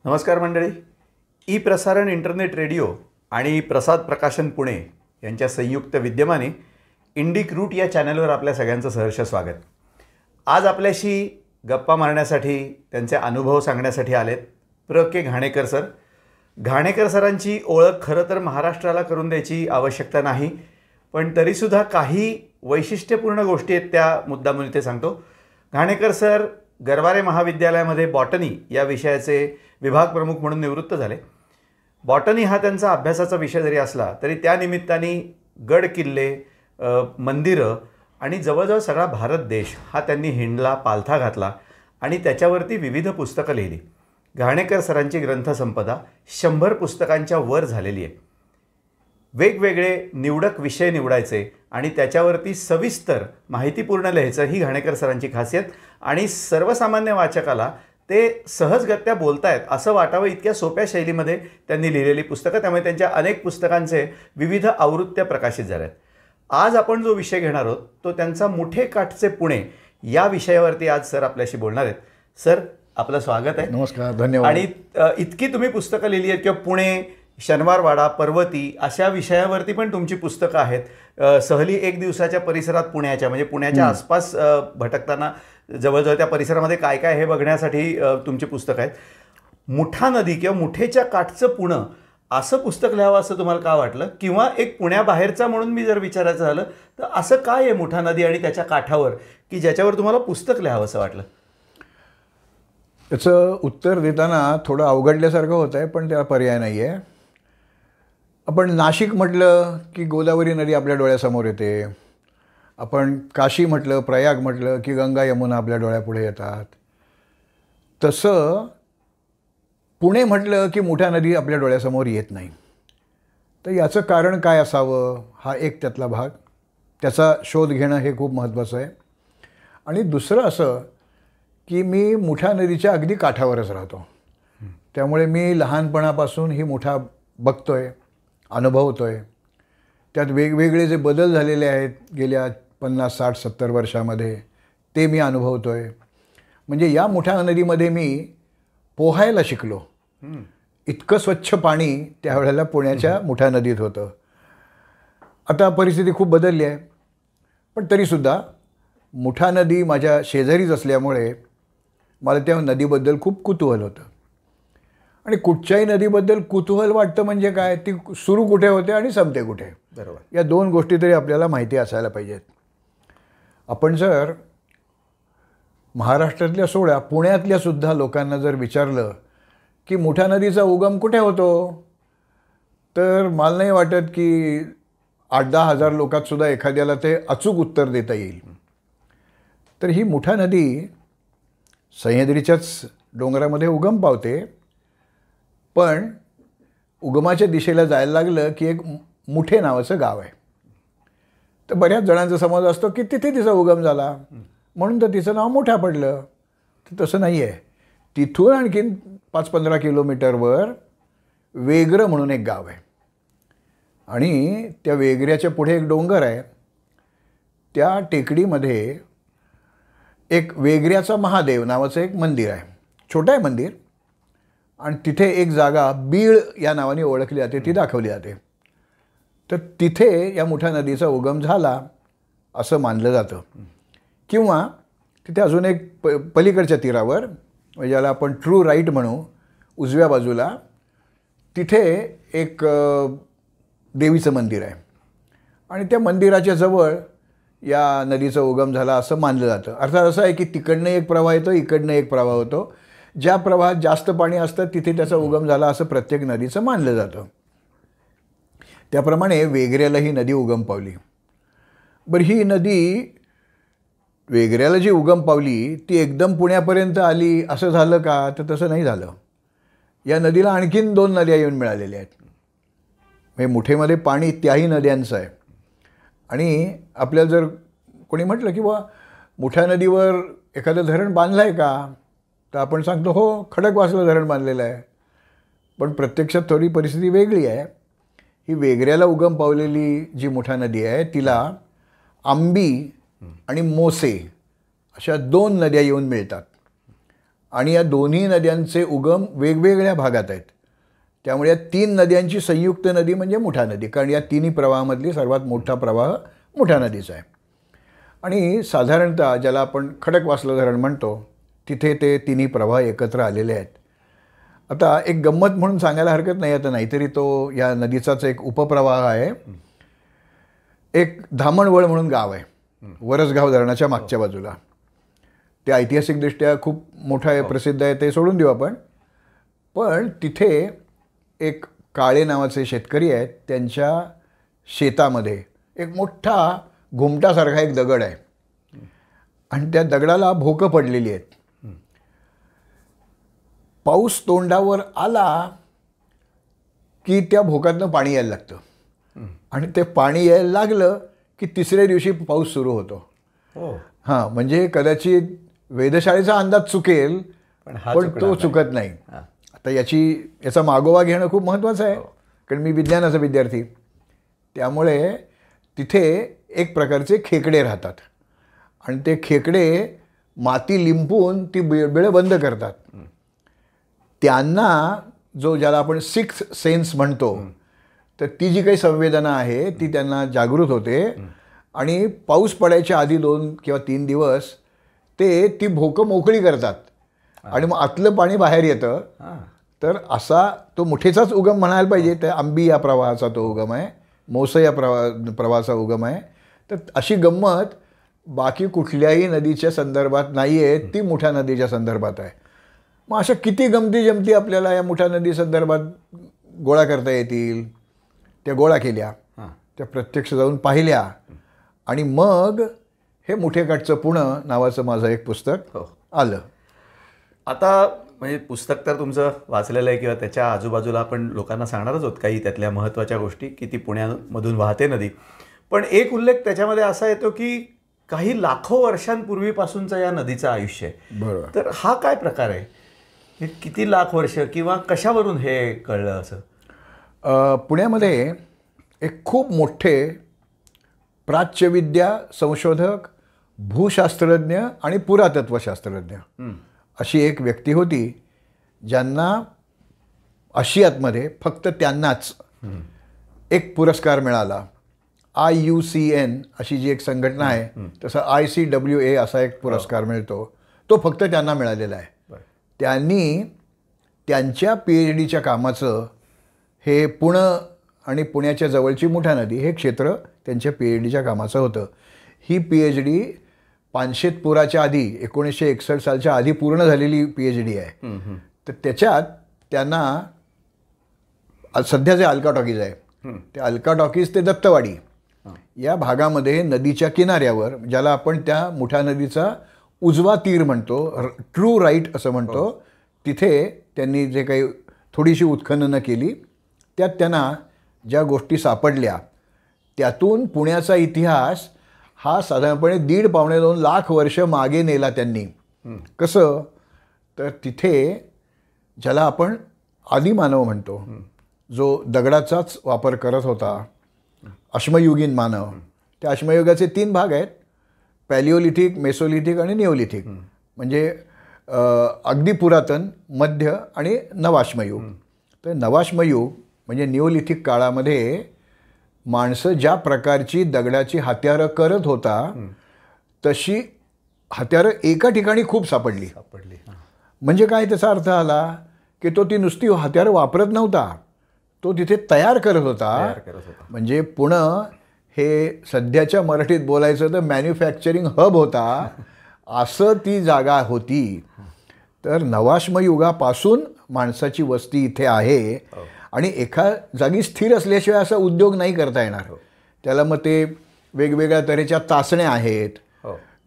नमस्कार मंडळी. ई प्रसारण इंटरनेट रेडिओ आणि प्रसाद प्रकाशन पुणे यांच्या संयुक्त विद्यमाने इंडिक रूट या चॅनलवर आपल्या सगळ्यांचं सहर्ष स्वागत. आज आपल्याशी गप्पा मारण्यासाठी त्यांचे अनुभव सांगण्यासाठी आलेत के घाणेकर सर. घाणेकर सरांची ओळख खरं तर महाराष्ट्राला करून द्यायची आवश्यकता नाही, पण तरीसुद्धा काही वैशिष्ट्यपूर्ण गोष्टी आहेत त्या मुद्दामून इथे सांगतो. घाणेकर सर गरवारे महाविद्यालयामध्ये बॉटनी या विषयाचे विभाग प्रमुख म्हणून निवृत्त झाले. बॉटनी हा त्यांचा अभ्यासाचा विषय जरी असला तरी त्या निमित्ताने गड किल्ले, मंदिरं आणि जवळजवळ सगळा भारत देश हा त्यांनी हिंडला, पालथा घातला आणि त्याच्यावरती विविध पुस्तकं लिहिली. घाणेकर सरांची ग्रंथसंपदा 100 पुस्तकांच्या वर झालेली आहे. वेगवेगळे निवडक विषय निवडायचे आणि त्याच्यावरती सविस्तर माहितीपूर्ण लिहायचं ही घाणेकर सरांची खासियत. आणि सर्वसामान्य वाचकाला ते सहजगत्या बोलतायत असं वाटावं इतक्या सोप्या शैलीमध्ये त्यांनी लिहिलेली पुस्तकं. त्यामुळे त्यांच्या अनेक पुस्तकांचे विविध आवृत्त्या प्रकाशित झाल्या आहेत. आज आपण जो विषय घेणार आहोत तो त्यांचा मुठे काठचे पुणे या विषयावरती आज सर आपल्याशी बोलणार आहेत. सर, आपलं स्वागत आहे. नमस्कार, धन्यवाद. आणि इतकी तुम्ही पुस्तकं लिहिली आहेत किंवा पुणे, शनिवारवाडा, पर्वती अशा विषयावरती पण तुमची पुस्तकं आहेत. सहली एक दिवसाच्या परिसरात पुण्याच्या, म्हणजे पुण्याच्या आसपास भटकताना जवळजवळ त्या परिसरामध्ये काय काय हे बघण्यासाठी तुमची पुस्तकं आहेत. मुठा नदी किंवा मुठेच्या काठचं पुणं असं पुस्तक लिहावं असं तुम्हाला का वाटलं? किंवा एक पुण्याबाहेरचा म्हणून मी जर विचारायचं झालं तर असं काय आहे मुठा नदी आणि त्याच्या काठावर की ज्याच्यावर तुम्हाला पुस्तक लिहावं असं वाटलं? याचं उत्तर देताना थोडं अवघडल्यासारखं होतं आहे, पण त्याला पर्याय नाही आहे. आपण नाशिक म्हटलं की गोदावरी नदी आपल्या डोळ्यासमोर येते. आपण काशी म्हटलं, प्रयाग म्हटलं की गंगा यमुना आपल्या डोळ्यापुढे येतात. तसं पुणे म्हटलं की मुठा नदी आपल्या डोळ्यासमोर येत नाही. तर याचं कारण काय असावं हा एक त्यातला भाग. त्याचा शोध घेणं हे खूप महत्त्वाचं आहे. आणि दुसरं असं की मी मुठा नदीच्या अगदी काठावरच राहतो. त्यामुळे मी लहानपणापासून ही मुठा बघतो आहे, अनुभवतो आहे. त्यात वेगवेगळे जे बदल झालेले आहेत गेल्या 50, 60, 70 वर्षामध्ये ते मी अनुभवतो आहे. म्हणजे या मुठा नदीमध्ये मी पोहायला शिकलो. इतकं स्वच्छ पाणी त्यावेळेला पुण्याच्या मुठा नदीत होतं. आता परिस्थिती खूप बदलली आहे, पण तरीसुद्धा मुठा नदी माझ्या शेजारीच असल्यामुळे मला त्या नदीबद्दल खूप कुतूहल होतं. आणि कुठच्याही नदीबद्दल कुतूहल वाटतं म्हणजे काय, ती सुरू कुठे होते आणि संपते कुठे. बरोबर. या दोन गोष्टी तरी आपल्याला माहिती असायला पाहिजेत. आपण जर महाराष्ट्रातल्या सोडा पुण्यातल्या सुद्धा लोकांना जर विचारलं की मुठा नदीचा उगम कुठे होतो, तर मला नाही वाटत की 8-10 हजार लोकांतसुद्धा एखाद्याला ते अचूक उत्तर देता येईल. तर ही मुठा नदी सह्याद्रीच्याच डोंगरामध्ये उगम पावते. पण उगमाच्या दिशेला जायला लागलं की एक मुठे नावाचं गाव आहे. तर बऱ्याच जणांचा समज असतो की तिथे तिचा उगम झाला म्हणून तर तिचं नाव मुठा पडलं. तर तसं नाही आहे. तिथून आणखीन 5-15 किलोमीटरवर वेगरं म्हणून एक गाव आहे आणि त्या वेगऱ्याच्या पुढे एक डोंगर आहे. त्या टेकडीमध्ये एक वेगऱ्याचा महादेव नावाचं एक मंदिर आहे. छोटं आहे मंदिर. आणि तिथे एक जागा बीळ या नावाने ओळखली जाते, ती दाखवली जाते. तर तिथे या मुठा नदीचा उगम झाला असं मानलं जातं. किंवा तिथे अजून एक पलीकडच्या तीरावर, म्हणजे ज्याला आपण ट्रू राईट म्हणू, उजव्या बाजूला तिथे एक देवीचं मंदिर आहे. आणि त्या मंदिराच्या जवळ या नदीचा उगम झाला असं मानलं जातं. अर्थात असं आहे की तिकडनं एक प्रवाह येतो, इकडनं एक प्रवाह होतो. ज्या प्रवाहात जास्त पाणी असतं तिथे त्याचा उगम झाला असं प्रत्येक नदीचं मानलं जातं. त्याप्रमाणे वेगऱ्याला ही नदी उगम पावली. बरं, ही नदी वेगऱ्याला जी उगम पावली ती एकदम पुण्यापर्यंत आली असं झालं का, तर तसं नाही झालं. या नदीला आणखीन 2 नद्या येऊन मिळालेल्या आहेत. म्हणजे मुठेमध्ये पाणी त्याही नद्यांचं आहे. आणि आपल्याला जर कोणी म्हटलं की बा मुठा नदीवर एखादं धरण बांधलं आहे का, तर आपण सांगतो हो, खडकवासला धरण बांधलेलं आहे. पण प्रत्यक्षात थोडी परिस्थिती वेगळी आहे. ही वेगऱ्याला उगम पावलेली जी मुठा नदी आहे तिला आंबी आणि मोसे अशा 2 नद्या येऊन मिळतात. आणि या दोन्ही नद्यांचे उगम वेगवेगळ्या भागात आहेत. त्यामुळे या 3 नद्यांची संयुक्त नदी म्हणजे मुठा नदी, कारण या तिन्ही प्रवाहामधली सर्वात मोठा प्रवाह मुठा नदीचा आहे. आणि साधारणतः ज्याला आपण खडकवासला धरण म्हणतो तिथे ते तिन्ही प्रवाह एकत्र आलेले आहेत. आता एक गंमत म्हणून सांगायला हरकत नाही, आता नाहीतरी तो या नदीचाच एक उपप्रवाह आहे. एक धामणवळ म्हणून गाव आहे वरसगाव धरणाच्या मागच्या बाजूला. ते ऐतिहासिकदृष्ट्या खूप मोठं आहे, प्रसिद्ध आहे, ते सोडून देऊ आपण. पण तिथे एक काळे नावाचे शेतकरी आहेत, त्यांच्या शेतामध्ये एक मोठा घुमटासारखा एक दगड आहे आणि त्या दगडाला भोकं पडलेली आहेत. पाऊस तोंडावर आला की त्या भोकातनं पाणी यायला लागतं आणि ते पाणी यायला लागलं की तिसऱ्या दिवशी पाऊस सुरू होतो. हां, म्हणजे कदाचित वेधशाळेचा अंदाज चुकेल पण तो चुकत नाही. आता याचा मागोवा घेणं खूप महत्त्वाचं आहे, कारण मी विज्ञानाचा विद्यार्थी. त्यामुळे तिथे एक प्रकारचे खेकडे राहतात आणि ते खेकडे माती लिंपून ती बिळं बंद करतात. त्यांना ज्याला आपण 6th सेन्स म्हणतो, तर ती जी काही संवेदना आहे ती त्यांना जागृत होते आणि पाऊस पडायच्या आधी 2 किंवा 3 दिवस ते ती भोकं मोकळी करतात आणि मग आतलं पाणी बाहेर येतं. तर असा तो मुठेचाच उगम म्हणायला पाहिजे. त्या आंबी या प्रवाहाचा तो उगम आहे, मोस या प्रवाहाचा उगम आहे. तर अशी गंमत बाकी कुठल्याही नदीच्या संदर्भात नाही आहे, ती मुठा नदीच्या संदर्भात आहे. मग अशा किती गमती जमती आपल्याला या मुठा नदी संदर्भात गोळा करता येतील, त्या गोळा केल्या, त्या प्रत्यक्ष जाऊन पाहिल्या आणि मग हे मुठेकाठचं पुणं नावाचं माझं एक पुस्तक आलं. आता म्हणजे पुस्तक तर तुमचं वाचलेलं आहे किंवा त्याच्या आजूबाजूला आपण लोकांना सांगणारच आहोत काही त्यातल्या महत्त्वाच्या गोष्टी की ती पुण्यामधून वाहते नदी. पण एक उल्लेख त्याच्यामध्ये असा येतो की काही लाखो वर्षांपूर्वीपासूनचं या नदीचं आयुष्य आहे. बरोबर. तर हा काय प्रकार आहे? हे किती लाख वर्ष किंवा कशावरून हे कळलं असं? पुण्यामध्ये एक खूप मोठे प्राच्यविद्या संशोधक, भूशास्त्रज्ञ आणि पुरातत्वशास्त्रज्ञ अशी एक व्यक्ती होती, ज्यांना आशियातमध्ये फक्त त्यांनाच एक पुरस्कार मिळाला. IUCN अशी जी एक संघटना आहे, तसं ICWA असा एक पुरस्कार मिळतो, तो फक्त त्यांना मिळालेला आहे. त्यांनी त्यांच्या PhDच्या कामाचं हे पुणं आणि पुण्याच्या जवळची मुठा नदी हे क्षेत्र त्यांच्या PhDच्या कामाचं होतं. ही PhD पानशेतपुराच्या आधी 1961 सालच्या आधी पूर्ण झालेली PhD आहे. तर त्याच्यात त्यांना सध्या जे अलका टॉकीज आहे, ते अलका टॉकीज ते दत्तवाडी या भागामध्ये नदीच्या किनाऱ्यावर, ज्याला आपण त्या मुठा नदीचा उजवा तीर म्हणतो, ट्रू राईट असं म्हणतो, तिथे त्यांनी जे काही थोडीशी उत्खननं केली, त्यात त्यांना ज्या गोष्टी सापडल्या त्यातून पुण्याचा इतिहास हा साधारणपणे 1.5-2 लाख वर्ष मागे नेला त्यांनी. कसं तर तिथे ज्याला आपण आदिमानव म्हणतो, जो दगडाचाच वापर करत होता, अश्मयुगीन मानव, त्या अश्मयुगाचे 3 भाग आहेत, पॅलिओलिथिक, मेसोलिथिक आणि निओलिथिक. म्हणजे अगदी पुरातन, मध्य आणि नवाश्मयुग. तर नवाश्मयुग म्हणजे निओलिथिक काळामध्ये माणसं ज्या प्रकारची दगडाची हत्यारं करत होता तशी हत्यारं एका ठिकाणी खूप सापडली. म्हणजे काय त्याचा अर्थ आला की तो ती नुसती हत्यारं वापरत नव्हता, तो तिथे तयार करत होता. म्हणजे पुणं हे सध्याच्या मराठीत बोलायचं तर मॅन्युफॅक्चरिंग हब होता, असं ती जागा होती. तर नवाश्मयुगापासून माणसाची वस्ती इथे आहे आणि एका जागी स्थिर असल्याशिवाय असा उद्योग नाही करता येणार. त्याला मग ते वेगवेगळ्या तऱ्हेच्या चाचण्या आहेत,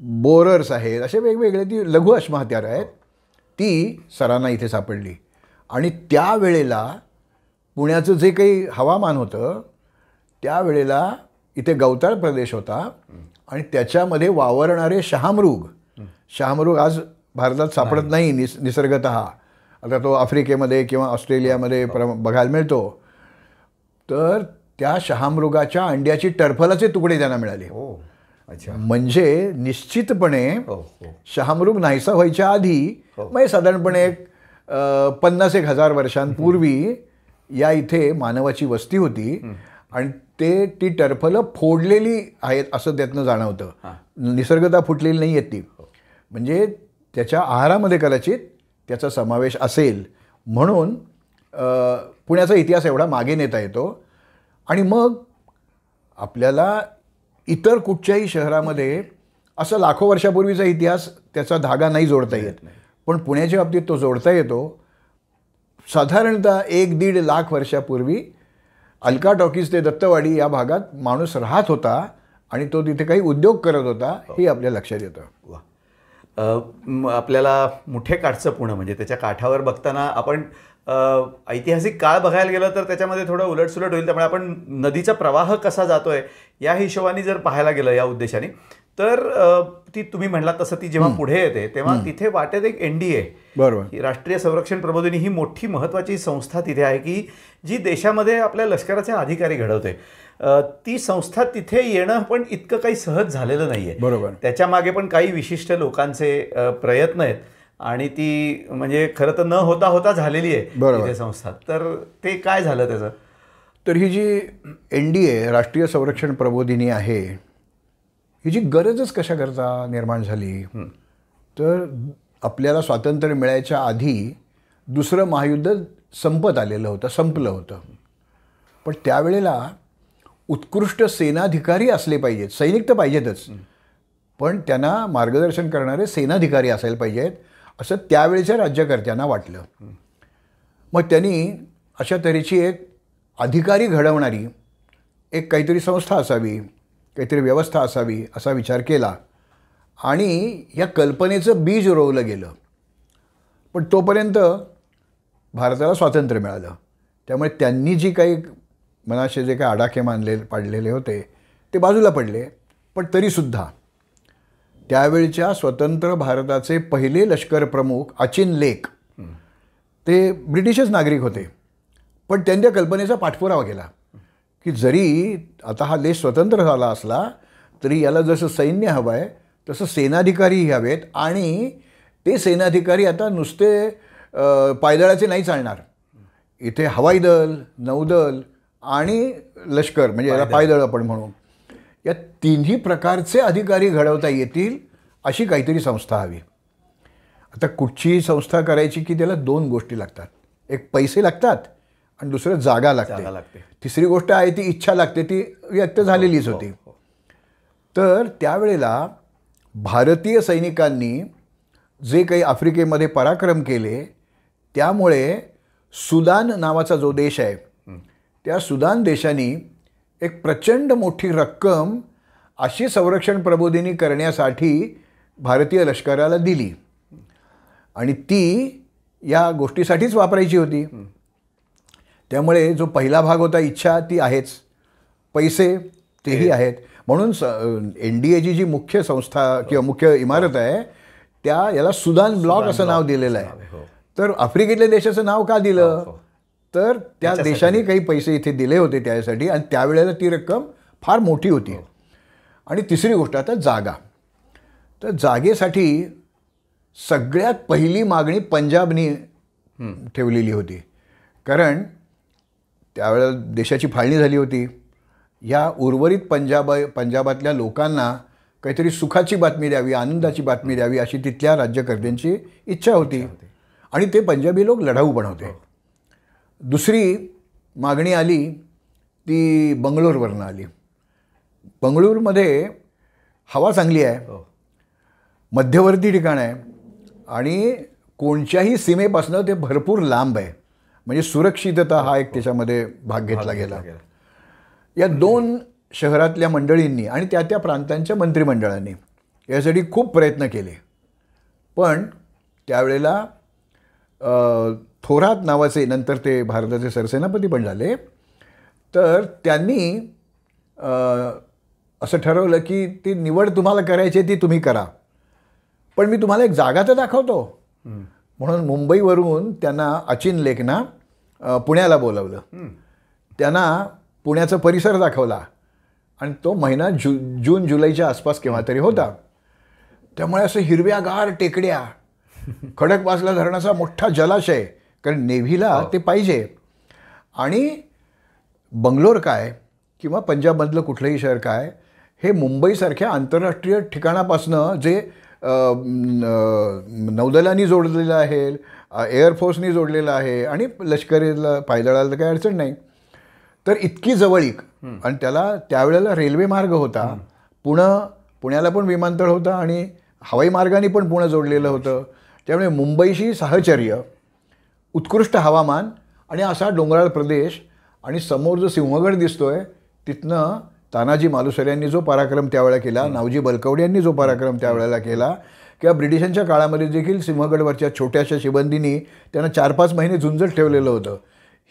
बोरर्स आहेत, असे वेगवेगळे ती लघु अश्म हत्यारं आहेत, ती सरांना इथे सापडली. आणि त्यावेळेला पुण्याचं जे काही हवामान होतं त्यावेळेला इथे गवताळ प्रदेश होता आणि त्याच्यामध्ये वावरणारे शहामृग आज भारतात सापडत नाही निसर्गतः. आता तो आफ्रिकेमध्ये किंवा ऑस्ट्रेलियामध्ये बघायला मिळतो. तर त्या शहामृगाच्या अंड्याची टरफलाचे तुकडे त्यांना मिळाले. अच्छा. म्हणजे निश्चितपणे हो हो शहामृग नाहीसा व्हायच्या आधी म्हणजे साधारणपणे एक 50,000 वर्षांपूर्वी या इथे मानवाची वस्ती होती आणि ती टरफलं फोडलेली आहेत असं त्यातनं जाणवतं. निसर्गता फुटलेली नाही आहेत ती. म्हणजे त्याच्या आहारामध्ये कदाचित त्याचा समावेश असेल म्हणून पुण्याचा इतिहास एवढा मागे नेता येतो. आणि मग आपल्याला इतर कुठच्याही शहरामध्ये असं लाखो वर्षापूर्वीचा इतिहास त्याचा धागा नाही जोडता येत, पण पुण्याच्या बाबतीत तो जोडता येतो. साधारणतः 1-1.5 लाख वर्षापूर्वी अलका टॉकीज ते दत्तवाडी या भागात माणूस राहत होता आणि तो तिथे काही उद्योग करत होता हे आपल्या लक्षात येतं. वा. आपल्याला मुठे काठचं पुणं म्हणजे त्याच्या काठावर बघताना आपण ऐतिहासिक काळ बघायला गेलं तर त्याच्यामध्ये थोडं उलटसुलट होईल. त्यामुळे आपण नदीचा प्रवाह कसा जातोय या हिशोबाने जर पाहायला गेलं या उद्देशाने तर ती तुम्ही म्हणलात तसं ती जेव्हा पुढे येते तेव्हा तिथे वाटेत एक NDA बरोबर राष्ट्रीय संरक्षण प्रबोधिनी ही मोठी महत्त्वाची संस्था तिथे आहे की जी देशामध्ये आपल्या लष्कराचे अधिकारी घडवते. ती संस्था तिथे येणं पण इतकं काही सहज झालेलं नाही आहे. बरोबर. त्याच्या मागे पण काही विशिष्ट लोकांचे प्रयत्न आहेत आणि ती म्हणजे खरं तर न होता होता झालेली आहे तिथे संस्था. तर ते काय झालं त्याचं? तर ही जी NDA राष्ट्रीय संरक्षण प्रबोधिनी आहे ही जी गरजच कशा करता निर्माण झाली तर आपल्याला स्वातंत्र्य मिळायच्या आधी दुसरं महायुद्ध संपलं होतं. पण त्यावेळेला उत्कृष्ट सेनाधिकारी असले पाहिजेत. सैनिक तर पाहिजेतच, पण त्यांना मार्गदर्शन करणारे सेनाधिकारी असायला पाहिजेत असं त्यावेळेच्या राज्यकर्त्यांना वाटलं. मग त्यांनी अशा तऱ्हेची एक अधिकारी घडवणारी एक काहीतरी संस्था असावी, काहीतरी व्यवस्था असावी असा विचार केला आणि या कल्पनेचं बीज रोवलं गेलं. पण तोपर्यंत भारताला स्वातंत्र्य मिळालं. त्यामुळे त्यांनी जी काही मनाचे जे काही आडाखे पाडलेले होते ते बाजूला पडले. पण तरीसुद्धा त्यावेळच्या स्वतंत्र भारताचे पहिले लष्कर प्रमुख अचिन लेक ते ब्रिटिशच नागरिक होते, पण त्यांनी त्या कल्पनेचा पाठपुरावा केला की जरी आता हा देश स्वतंत्र झाला असला तरी याला जसं सैन्य हवं आहे तसं सेनाधिकारीही हवेत आणि ते सेनाधिकारी आता नुसते पायदळाचे नाही चालणार. इथे हवाई दल, नौदल आणि लष्कर म्हणजे याला पायदळ आपण म्हणू, या तिन्ही प्रकारचे अधिकारी घडवता येतील अशी काहीतरी संस्था हवी. आता कुठचीही संस्था करायची की त्याला 2 गोष्टी लागतात. एक पैसे लागतात आणि दुसरं जागा लागते. तिसरी गोष्ट आहे ती इच्छा लागते, ती व्यक्त झालेलीच होती. तर त्यावेळेला भारतीय सैनिकांनी जे काही आफ्रिकेमध्ये पराक्रम केले त्यामुळे सुदान नावाचा जो देश आहे त्या सुदान देशाने एक प्रचंड मोठी रक्कम अशी संरक्षण प्रबोधिनी करण्यासाठी भारतीय लष्कराला दिली आणि ती या गोष्टीसाठीच वापरायची होती. त्यामुळे जो पहिला भाग होता इच्छा ती आहेच, पैसे तेही आहेत. म्हणून NDAची जी मुख्य संस्था किंवा मुख्य इमारत आहे याला सुदान ब्लॉक असं नाव दिलेलं आहे. तर आफ्रिकेतल्या देशाचं नाव का दिलं तर त्या देशाने काही पैसे इथे दिले होते त्यासाठी आणि त्यावेळेला ती रक्कम फार मोठी होती. आणि तिसरी गोष्ट आता जागा. तर जागेसाठी सगळ्यात पहिली मागणी पंजाबनी ठेवलेली होती, कारण त्यावेळेला देशाची फाळणी झाली होती. या उर्वरित पंजाबातल्या लोकांना काहीतरी सुखाची बातमी द्यावी, आनंदाची बातमी द्यावी अशी तिथल्या राज्यकर्त्यांची इच्छा होती आणि ते पंजाबी लोक लढाऊ पण होते. दुसरी मागणी आली ती बंगलोरवरनं आली. बंगळूरमध्ये हवा चांगली आहे, मध्यवर्ती ठिकाण आहे आणि कोणत्याही सीमेपासून ते भरपूर लांब आहे. म्हणजे सुरक्षितता हा एक त्याच्यामध्ये भाग घेतला गेला. या 2 शहरातल्या मंडळींनी आणि त्या प्रांतांच्या मंत्रिमंडळांनी यासाठी खूप प्रयत्न केले. पण त्यावेळेला थोरात नावाचे नंतर ते भारताचे सरसेनापती पण झाले, तर त्यांनी असं ठरवलं की ती निवड तुम्हाला करायची ती तुम्ही करा, पण मी तुम्हाला एक जागा तर दाखवतो. म्हणून मुंबईवरून त्यांना अचिन लेकना पुण्याला बोलवलं. त्यांना पुण्याचा परिसर दाखवला आणि तो महिना जून जुलैच्या आसपास केव्हा तरी होता. त्यामुळे असं हिरव्यागार टेकड्या, खडकवासला धरणाचा मोठा जलाशय, कारण नेव्हीला ते पाहिजे. आणि बंगलोर काय किंवा पंजाबमधलं कुठलंही शहर काय, हे मुंबईसारख्या आंतरराष्ट्रीय ठिकाणापासनं जे नौदलांनी जोडलेलं आहे, एअरफोर्सनी जोडलेलं आहे आणि लष्करीला पायदळाला तर काही अडचण नाही, तर इतकी जवळीक. आणि त्याला त्यावेळेला रेल्वे मार्ग होता, पुण्याला पण विमानतळ होता आणि हवाई मार्गाने पण पुणे जोडलेलं होतं. त्यामुळे मुंबईशी साहचर्य, उत्कृष्ट हवामान आणि असा डोंगराळ प्रदेश, आणि समोर जो सिंहगड दिसतोय तिथनं तानाजी मालुसरे यांनी जो पराक्रम त्यावेळेला केला, नावजी बलकवडे यांनी जो पराक्रम त्यावेळेला केला, किंवा ब्रिटिशांच्या काळामध्ये देखील सिंहगडवरच्या छोट्याशा शिबंदींनी त्यांना 4-5 महिने झुंजत ठेवलेलं होतं.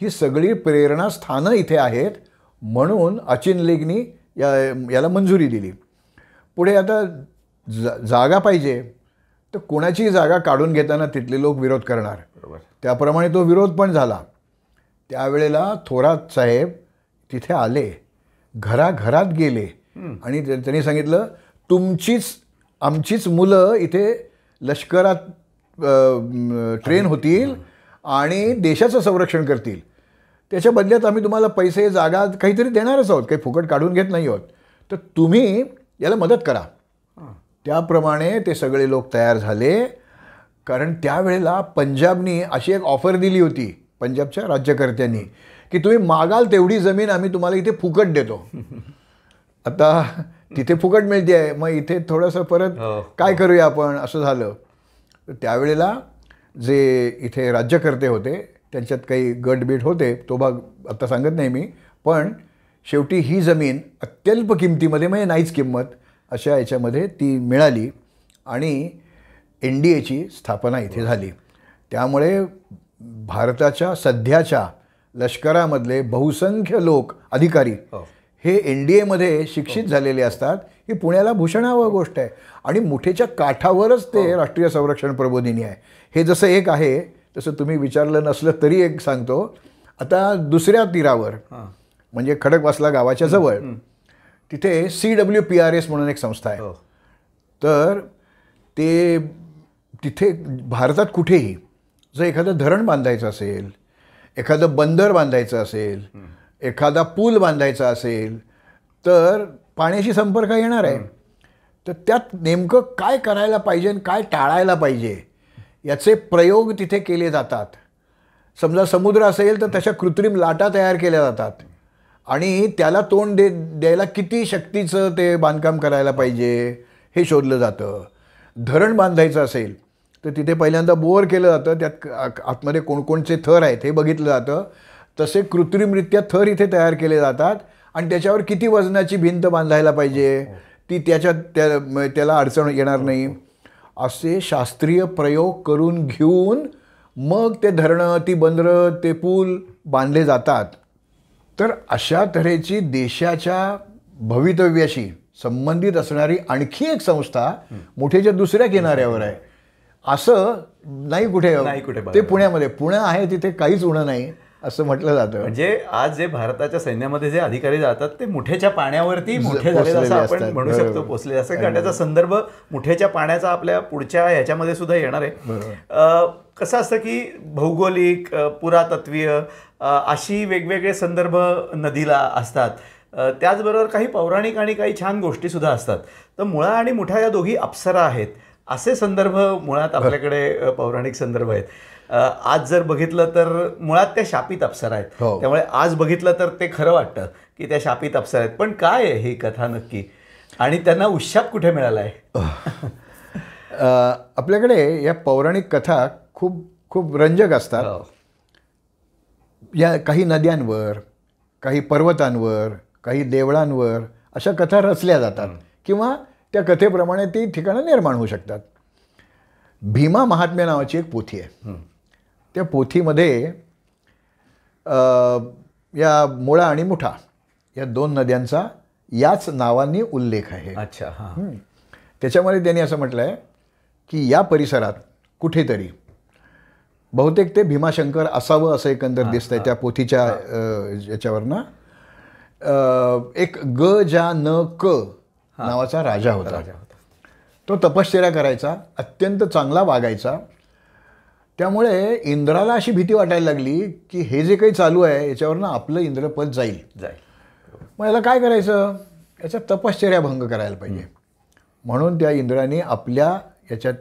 ही सगळी प्रेरणास्थानं इथे आहेत, म्हणून अचिन लेगनी याला मंजुरी दिली. पुढे आता जागा पाहिजे, तर कोणाची जागा काढून घेताना तिथले लोक विरोध करणार. त्याप्रमाणे तो विरोध पण झाला. त्यावेळेला थोरात साहेब तिथे आले, घराघरात गेले आणि त्यांनी सांगितलं, आमचीच मुलं इथे लष्करात ट्रेन होतील आणि देशाचं संरक्षण करतील. त्याच्या बदल्यात आम्ही तुम्हाला पैसे, जागा काहीतरी देणारच आहोत, काही फुकट काढून घेत नाही आहोत, तर तुम्ही याला मदत करा. त्याप्रमाणे ते सगळे लोक तयार झाले. कारण त्यावेळेला पंजाबनी अशी एक ऑफर दिली होती, पंजाबच्या राज्यकर्त्यांनी, की तुम्ही मागाल तेवढी जमीन आम्ही तुम्हाला इथे फुकट देतो. आता तिथे फुकट मिळते आहे, मग इथे थोडंसं परत काय करूया आपण, असं झालं. त्यावेळेला जे इथे राज्यकर्ते होते त्यांच्यात काही गटबीट होते, तो भाग आता सांगत नाही मी, पण शेवटी ही जमीन अत्यल्प किमतीमध्ये, म्हणजे नाहीच किंमत, अशा याच्यामध्ये ती मिळाली आणि NDAची स्थापना इथे झाली. त्यामुळे भारताच्या सध्याच्या लष्करामधले बहुसंख्य लोक, अधिकारी हे NDAमध्ये शिक्षित झालेले असतात. ही पुण्याला भूषणावह गोष्ट आहे. आणि मुठेच्या काठावरच ते राष्ट्रीय संरक्षण प्रबोधिनी आहे. हे जसं एक आहे, तसं तुम्ही विचारलं नसलं तरी एक सांगतो. आता दुसऱ्या तीरावर, म्हणजे खडकवासला गावाच्या जवळ, तिथे CWPRS म्हणून एक संस्था आहे. तर ते तिथे भारतात कुठेही जर एखादं धरण बांधायचं असेल, एखादं बंदर बांधायचं असेल, एखादा पूल बांधायचा असेल, तर पाण्याशी संपर्क येणार आहे. तर त्यात नेमकं काय करायला पाहिजे आणि काय टाळायला पाहिजे याचे प्रयोग तिथे केले जातात. समजा समुद्र असेल तर तशा कृत्रिम लाटा तयार केल्या जातात आणि त्याला तोंड द्यायला किती शक्तीचं ते बांधकाम करायला पाहिजे हे शोधलं जातं. धरण बांधायचं असेल तर तिथे पहिल्यांदा बोअर केलं जातं, त्यात आतमध्ये कोणकोणचे थर आहेत हे बघितलं जातं. तसे कृत्रिमरित्या थर इथे तयार केले जातात आणि त्याच्यावर किती वजनाची भिंत बांधायला पाहिजे, ती त्याला अडचण येणार नाही, असे शास्त्रीय प्रयोग करून घेऊन मग ते धरणं, ती बंदरं, ते पूल बांधले जातात. तर अशा तऱ्हेची देशाच्या भवितव्याशी संबंधित असणारी आणखी एक संस्था मुठेच्या दुसऱ्या किनाऱ्यावर आहे. असं नाही कुठे, ते पुण्यामध्ये. पुणे आहे तिथे काहीच उणं नाही असं म्हटलं जातं. म्हणजे आज जे भारताच्या सैन्यामध्ये जे अधिकारी जातात ते मुठेच्या पाण्यावरती मोठे झालेले असं आपण म्हणू शकतो, पोचले असं. कारण त्याचा संदर्भ मुठेच्या पाण्याचा आपल्या पुढच्या ह्याच्यामध्ये सुद्धा येणार आहे. कसं असतं की भौगोलिक, पुरातत्वीय अशी वेगवेगळे संदर्भ नदीला असतात. त्याचबरोबर काही पौराणिक आणि काही छान गोष्टी सुद्धा असतात. तर मुळा आणि मुठा या दोघी अप्सरा आहेत, असे संदर्भ मुळात आपल्याकडे पौराणिक संदर्भ आहेत. आज जर बघितलं तर मुळात त्या शापित अप्सरा आहेत. त्यामुळे आज बघितलं तर ते खरं वाटतं की त्या शापित अप्सरा आहेत. पण काय आहे ही कथा नक्की आणि त्यांना उशाप कुठे मिळाला आहे? आपल्याकडे या पौराणिक कथा खूप खूप रंजक असतात. या काही नद्यांवर, काही पर्वतांवर, काही देवळांवर अशा कथा रचल्या जातात किंवा त्या कथेप्रमाणे ती ठिकाणं निर्माण होऊ शकतात. भीमा महात्म्य नावाची एक पोथी आहे. त्या पोथीमध्ये या मुळा आणि मुठा या दोन नद्यांचा याच नावांनी उल्लेख आहे. अच्छा. त्याच्यामध्ये त्यांनी असं म्हटलं आहे की या परिसरात कुठेतरी, बहुतेक ते भीमाशंकर असावं असं एकंदर दिसतंय त्या पोथीच्या याच्यावरनं, एक गजानक नावाचा राजा होता. तो तपश्चर्या करायचा, अत्यंत चांगला वागायचा. त्यामुळे इंद्राला अशी भीती वाटायला लागली की हे जे काही चालू आहे याच्यावरनं आपलं इंद्रपद जाईल. मग याला काय करायचं, याच्या तपश्चर्या भंग करायला पाहिजे. म्हणून त्या इंद्राने आपल्या याच्यात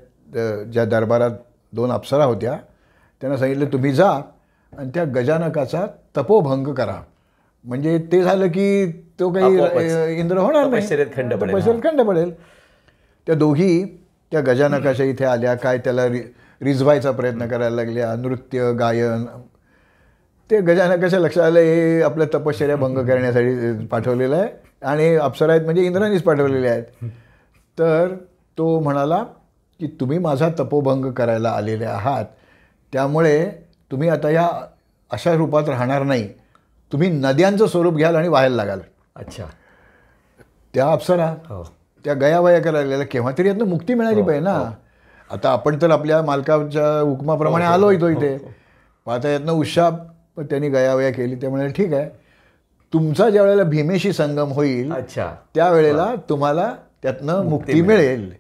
ज्या दरबारात 2 अप्सरा होत्या त्यांना सांगितलं तुम्ही जा आणि त्या गजानकाचा तपोभंग करा. म्हणजे ते झालं की तो काही इंद्र होणार नाही, तपश्चर्येत खंड पडेल. त्या दोघी त्या गजानकाच्या इथे आल्या, काय त्याला रिझवायचा प्रयत्न करायला लागल्या, नृत्य गायन. ते गजानकाच्या लक्षात आलं हे आपल्या तपश्चर्या भंग करण्यासाठी पाठवलेलं आहे आणि अप्सरा आहेत म्हणजे इंद्रानेच पाठवलेले आहेत. तर तो म्हणाला की तुम्ही माझा तपोभंग करायला आलेले आहात, त्यामुळे तुम्ही आता या अशा रूपात राहणार नाही, तुम्ही नद्यांचं स्वरूप घ्याल आणि वाहायला लागाल. अच्छा. त्या अप्सरा त्या गयावया करायला लागल्या. केव्हा तरी यातनं मुक्ती मिळाली पाहिजे ना. आता आपण तर आपल्या मालकाच्या हुकमाप्रमाणे आलो इथे, आता यातनं उशाप त्यांनी गयावया केली. त्यामुळे ठीक आहे, तुमचा ज्या वेळेला भीमेशी संगम होईल त्यावेळेला तुम्हाला त्यातनं मुक्ती मिळेल.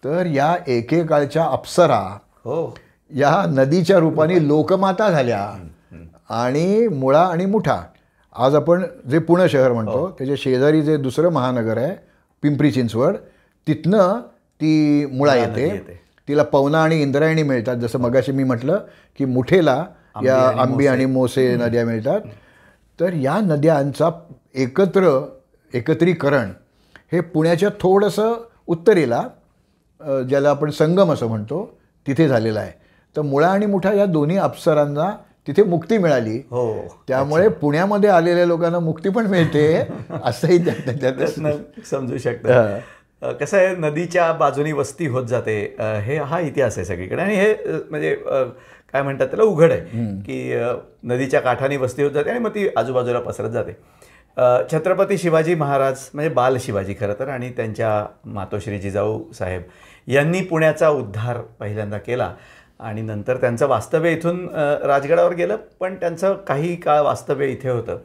तर या एकेकाळच्या अप्सरा या नदीच्या रूपाने लोकमाता झाल्या आणि मुळा आणि मुठा, आज आपण जे पुणे शहर म्हणतो त्याच्या शेजारी जे दुसरं महानगर आहे पिंपरी चिंचवड, तिथनं ती मुळा येते. तिला पवना आणि इंद्रायणी मिळतात. जसं मगाशी मी म्हटलं की मुठेला या आंबी आणि मोसे नद्या मिळतात. तर या नद्यांचा एकत्रीकरण हे पुण्याच्या थोडंसं उत्तरेला, ज्याला आपण संगम असं म्हणतो, तिथे झालेलं आहे. तर मुळा आणि मुठा या दोन्ही अप्सरांना तिथे मुक्ती मिळाली. त्यामुळे पुण्यामध्ये आलेल्या लोकांना मुक्ती पण मिळते असंही त्यात समजू शकतं. कसं आहे, नदीच्या बाजूनी वस्ती होत जाते, हा इतिहास आहे सगळीकडे. आणि हे म्हणजे काय म्हणतात त्याला उघड आहे की नदीच्या काठाने वस्ती होत जाते आणि मग ती आजूबाजूला पसरत जाते. छत्रपती शिवाजी महाराज म्हणजे बाल शिवाजी खरं तर, आणि त्यांच्या मातोश्री जिजाऊ साहेब यांनी पुण्याचा उद्धार पहिल्यांदा केला आणि नंतर त्यांचं वास्तव्य इथून राजगडावर गेलं, पण त्यांचं काही काळ वास्तव्य इथे होतं.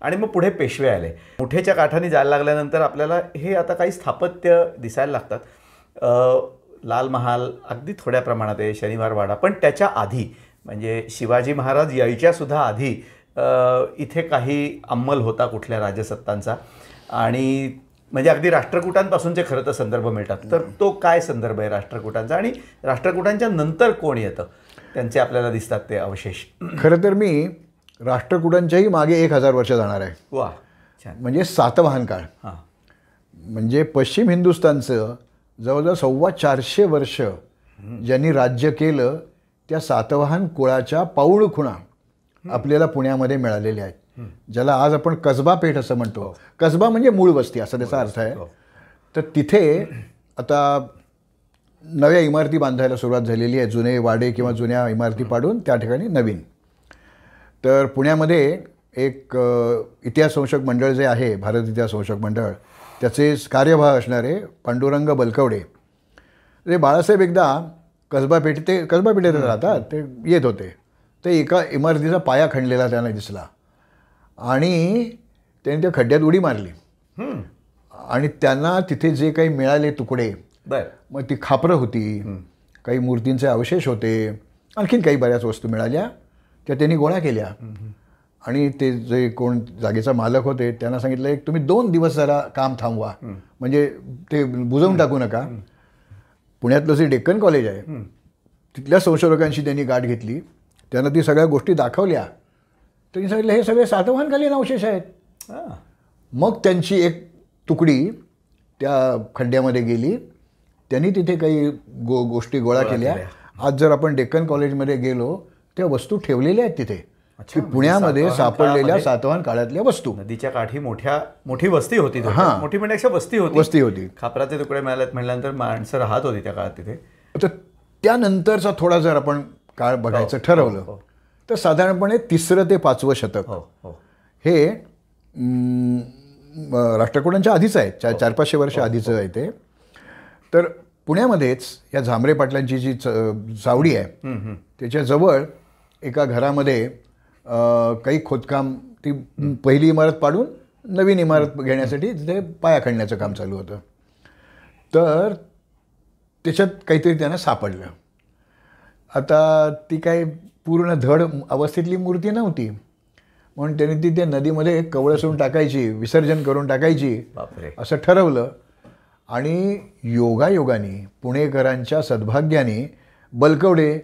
आणि मग पुढे पेशवे आले. मुठेच्या काठाने जायला लागल्यानंतर आपल्याला हे आता काही स्थापत्य दिसायला लागतात. लाल महाल अगदी थोड्या प्रमाणात आहे, शनिवार वाडा, पण त्याच्या आधी म्हणजे शिवाजी महाराज यायच्यासुद्धा आधी इथे काही अंमल होता कुठल्या राजसत्तांचा, आणि म्हणजे अगदी राष्ट्रकूटांपासूनचे खरं तर संदर्भ मिळतात. तर तो काय संदर्भ आहे राष्ट्रकूटांचा, आणि राष्ट्रकूटांच्या नंतर कोण येतं त्यांचे आपल्याला दिसतात ते अवशेष. खरं तर मी राष्ट्रकूटांच्याही मागे 1000 वर्ष जाणार आहे. वा, छान. म्हणजे सातवाहन काळ. म्हणजे पश्चिम हिंदुस्थानचं जवळजवळ 425 वर्ष ज्यांनी राज्य केलं त्या सातवाहन कुळाच्या पाऊणखुणा आपल्याला पुण्यामध्ये मिळालेल्या आहेत, ज्याला आज आपण कसबा पेठ असं म्हणतो. कसबा म्हणजे मूळ वस्ती असा त्याचा अर्थ आहे. तर तिथे आता नव्या इमारती बांधायला सुरुवात झालेली आहे. जुने वाडे किंवा जुन्या इमारती पाडून त्या ठिकाणी नवीन. तर पुण्यामध्ये एक इतिहास संशोधक मंडळ जे आहे, भारत इतिहास संशोधक मंडळ, त्याचे कार्यवाह असणारे पांडुरंग बलकवडे, ते बाळासाहेब एकदा कसबा पेठेत राहतात, ते येत होते. ते एका इमारतीचा पाया खणलेला त्यांना दिसला आणि त्यांनी त्या खड्ड्यात उडी मारली आणि त्यांना तिथे जे काही मिळाले तुकडे, मग ती खापरं होती, काही मूर्तींचे अवशेष होते, आणखीन काही बऱ्याच वस्तू मिळाल्या, त्या त्यांनी गोळा केल्या. आणि ते जे कोण जागेचा मालक होते त्यांना सांगितलं एक तुम्ही 2 दिवस जरा काम थांबवा, म्हणजे ते बुजवून टाकू नका. पुण्यातलं जे डेक्कन कॉलेज आहे तिथल्या संशोधकांशी त्यांनी गाठ घेतली, त्यांना ती सगळ्या गोष्टी दाखवल्या. त्यांनी सांगितलं हे सगळे सातवाहनकालीन अवशेष आहेत. मग त्यांची एक तुकडी त्या खड्ड्यामध्ये गेली, त्यांनी तिथे काही गोष्टी गोळा केल्या. आज जर आपण डेक्कन कॉलेजमध्ये गेलो त्या वस्तू ठेवलेल्या आहेत तिथे, की पुण्यामध्ये सापडलेल्या सातवाहन काळातल्या वस्तू. नदीच्या काठी मोठी वस्ती होती. मोठी म्हणजे वस्ती होती. खापराचे तुकडे मिळालेत म्हटल्यानंतर माणसं राहत होती त्या काळात तिथे. तर त्यानंतरचा थोडा जर आपण काळ बघायचं ठरवलं तर साधारणपणे 3रं ते 5वं शतक हे राष्ट्रकूटांच्या आधीच आहे, 400-500 वर्ष आधीचं आहे ते. तर पुण्यामध्येच या झांबरे पाटलांची जी चावडी आहे त्याच्याजवळ एका घरामध्ये काही खोदकाम, ती पहिली इमारत पाडून नवीन इमारत घेण्यासाठी तिथे पाया खणण्याचं काम चालू होतं. तर त्याच्यात काहीतरी त्यांना सापडलं. आता ती काही पूर्ण धड अवस्थेतली मूर्ती नव्हती, म्हणून त्यांनी ती त्या नदीमध्ये कवळसून टाकायची, विसर्जन करून टाकायची असं ठरवलं. आणि योगायोगाने पुणेकरांच्या सद्भाग्याने बलकवडे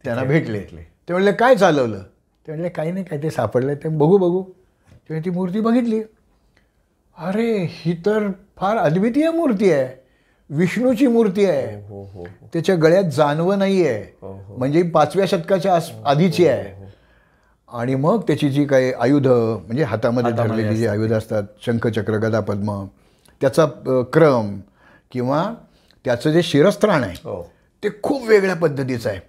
त्यांना भेटले. ते म्हणले काय चालवलं? ते म्हणले काही नाही, काय ते सापडलं, ते बघू. त्याने ती मूर्ती बघितली. अरे ही तर फार अद्वितीय मूर्ती आहे, विष्णूची मूर्ती आहे. त्याच्या गळ्यात जानवं नाही आहे, म्हणजे 5व्या शतकाच्या आधीची आहे. आणि मग त्याची जी काही आयुधं, म्हणजे हातामध्ये धरलेली जी आयुधं असतात, शंख चक्र गदा पद्म, त्याचा क्रम किंवा त्याचं जे शिरस्त्राण आहे ते खूप वेगळ्या पद्धतीचं आहे,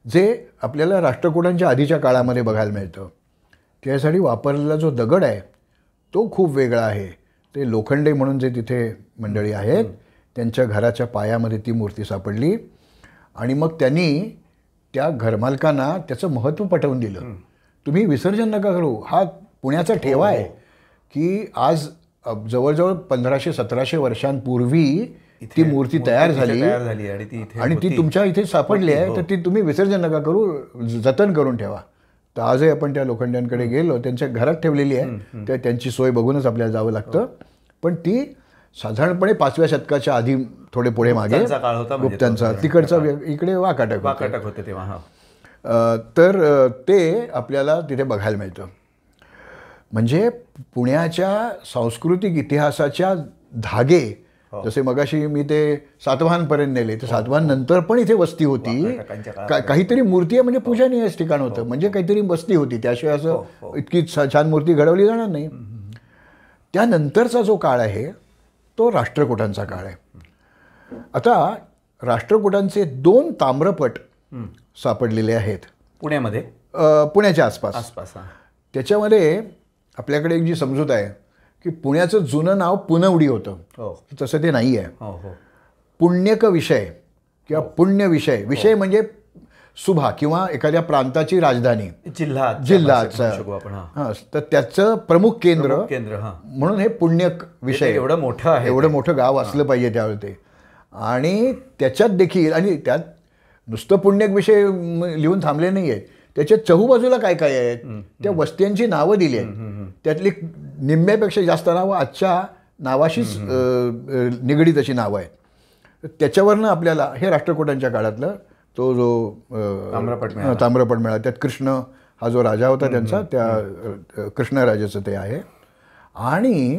जे आपल्याला राष्ट्रकुटांच्या आधीच्या काळामध्ये बघायला मिळतं. त्यासाठी वापरलेला जो दगड आहे तो खूप वेगळा आहे. ते लोखंडे म्हणून जे तिथे मंडळी आहेत त्यांच्या घराच्या पायामध्ये ती मूर्ती सापडली. आणि मग त्यांनी त्या घरमालकांना त्याचं महत्त्व पटवून दिलं. तुम्ही विसर्जन नका करू, हा पुण्याचा ठेवा आहे की आज जवळजवळ 1500-1700 वर्षांपूर्वी ती मूर्ती तयार झाली आणि ती तुमच्या इथे सापडली आहे, तर ती तुम्ही विसर्जन नका करू, जतन करून ठेवा. तर आजही आपण त्या लोखंड्यांकडे गेलो, त्यांच्या घरात ठेवलेली आहे, तर त्यांची सोय बघूनच आपल्याला जावं लागतं. पण ती साधारणपणे 5व्या शतकाच्या आधी थोडे पुढे मागे गुप्तांचा, तिकडचा इकडे वाकाटक होते तेव्हा. तर ते आपल्याला तिथे बघायला मिळतं. म्हणजे पुण्याच्या सांस्कृतिक इतिहासाच्या धागे, जसे मगाशी मी ते सातवाहनपर्यंत नेले, तर सातवाहनंतर पण इथे वस्ती होती. काहीतरी मूर्ती आहे म्हणजे पूजनीय ठिकाण होतं, म्हणजे काहीतरी वस्ती होती. त्याशिवाय असं इतकी छान मूर्ती घडवली जाणार नाही. त्यानंतरचा जो काळ आहे तो राष्ट्रकुटांचा काळ आहे. आता राष्ट्रकुटांचे 2 ताम्रपट सापडलेले आहेत पुण्यामध्ये, पुण्याच्या आसपास. त्याच्यामध्ये आपल्याकडे एक जी समजूत आहे की पुण्याचं जुनं नाव पुनवडी होतं, तसं ते नाही आहे. पुण्यक विषय किंवा पुण्य विषय, विषय म्हणजे सुभा किंवा एखाद्या प्रांताची राजधानी, जिल्हाचा. हां, तर त्याचं प्रमुख केंद्र म्हणून हे पुण्यक विषय, एवढं मोठं आहे, एवढं मोठं गाव असलं पाहिजे त्यावेळी ते. आणि त्याच्यात देखील, आणि त्यात नुसतं पुण्यक विषय लिहून थांबले नाही आहेत, त्याच्या चहूबाजूला काय काय आहेत, त्या वस्त्यांची नावं दिली आहेत. त्यातली निम्म्यापेक्षा जास्त नावं आजच्या नावाशीच निगडीत अशी नावं आहेत. त्याच्यावरनं आपल्याला हे राष्ट्रकुटांच्या काळातलं तो जो ताम्रपट मिळाला, त्यात कृष्ण हा जो राजा होता त्यांचा, त्या कृष्णराजाचं ते आहे. आणि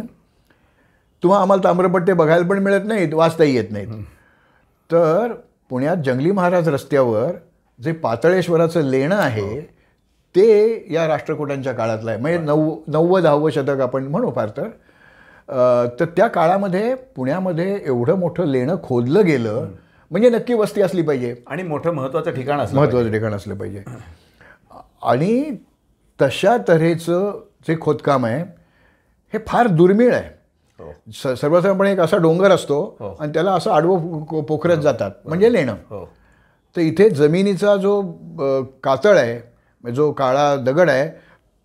तुम्हाला आम्हाला ताम्रपट ते बघायला पण मिळत नाहीत, वाचताही येत नाहीत. तर पुण्यात जंगली महाराज रस्त्यावर जे पातळेश्वराचं लेणं आहे ते या राष्ट्रकुटांच्या काळातलं आहे, म्हणजे 9-10वं शतक आपण म्हणू फार तर. तर त्या काळामध्ये पुण्यामध्ये एवढं मोठं लेणं खोदलं गेलं, म्हणजे नक्की वस्ती असली पाहिजे आणि मोठं महत्त्वाचं ठिकाण असलं पाहिजे. आणि तशा तऱ्हेचं जे खोदकाम आहे हे फार दुर्मिळ आहे. सर्वसाधारणपणे एक असा डोंगर असतो आणि त्याला असं आडवं पोखरत जातात, म्हणजे लेणं. तर इथे जमिनीचा जो कातळ आहे, जो काळा दगड आहे,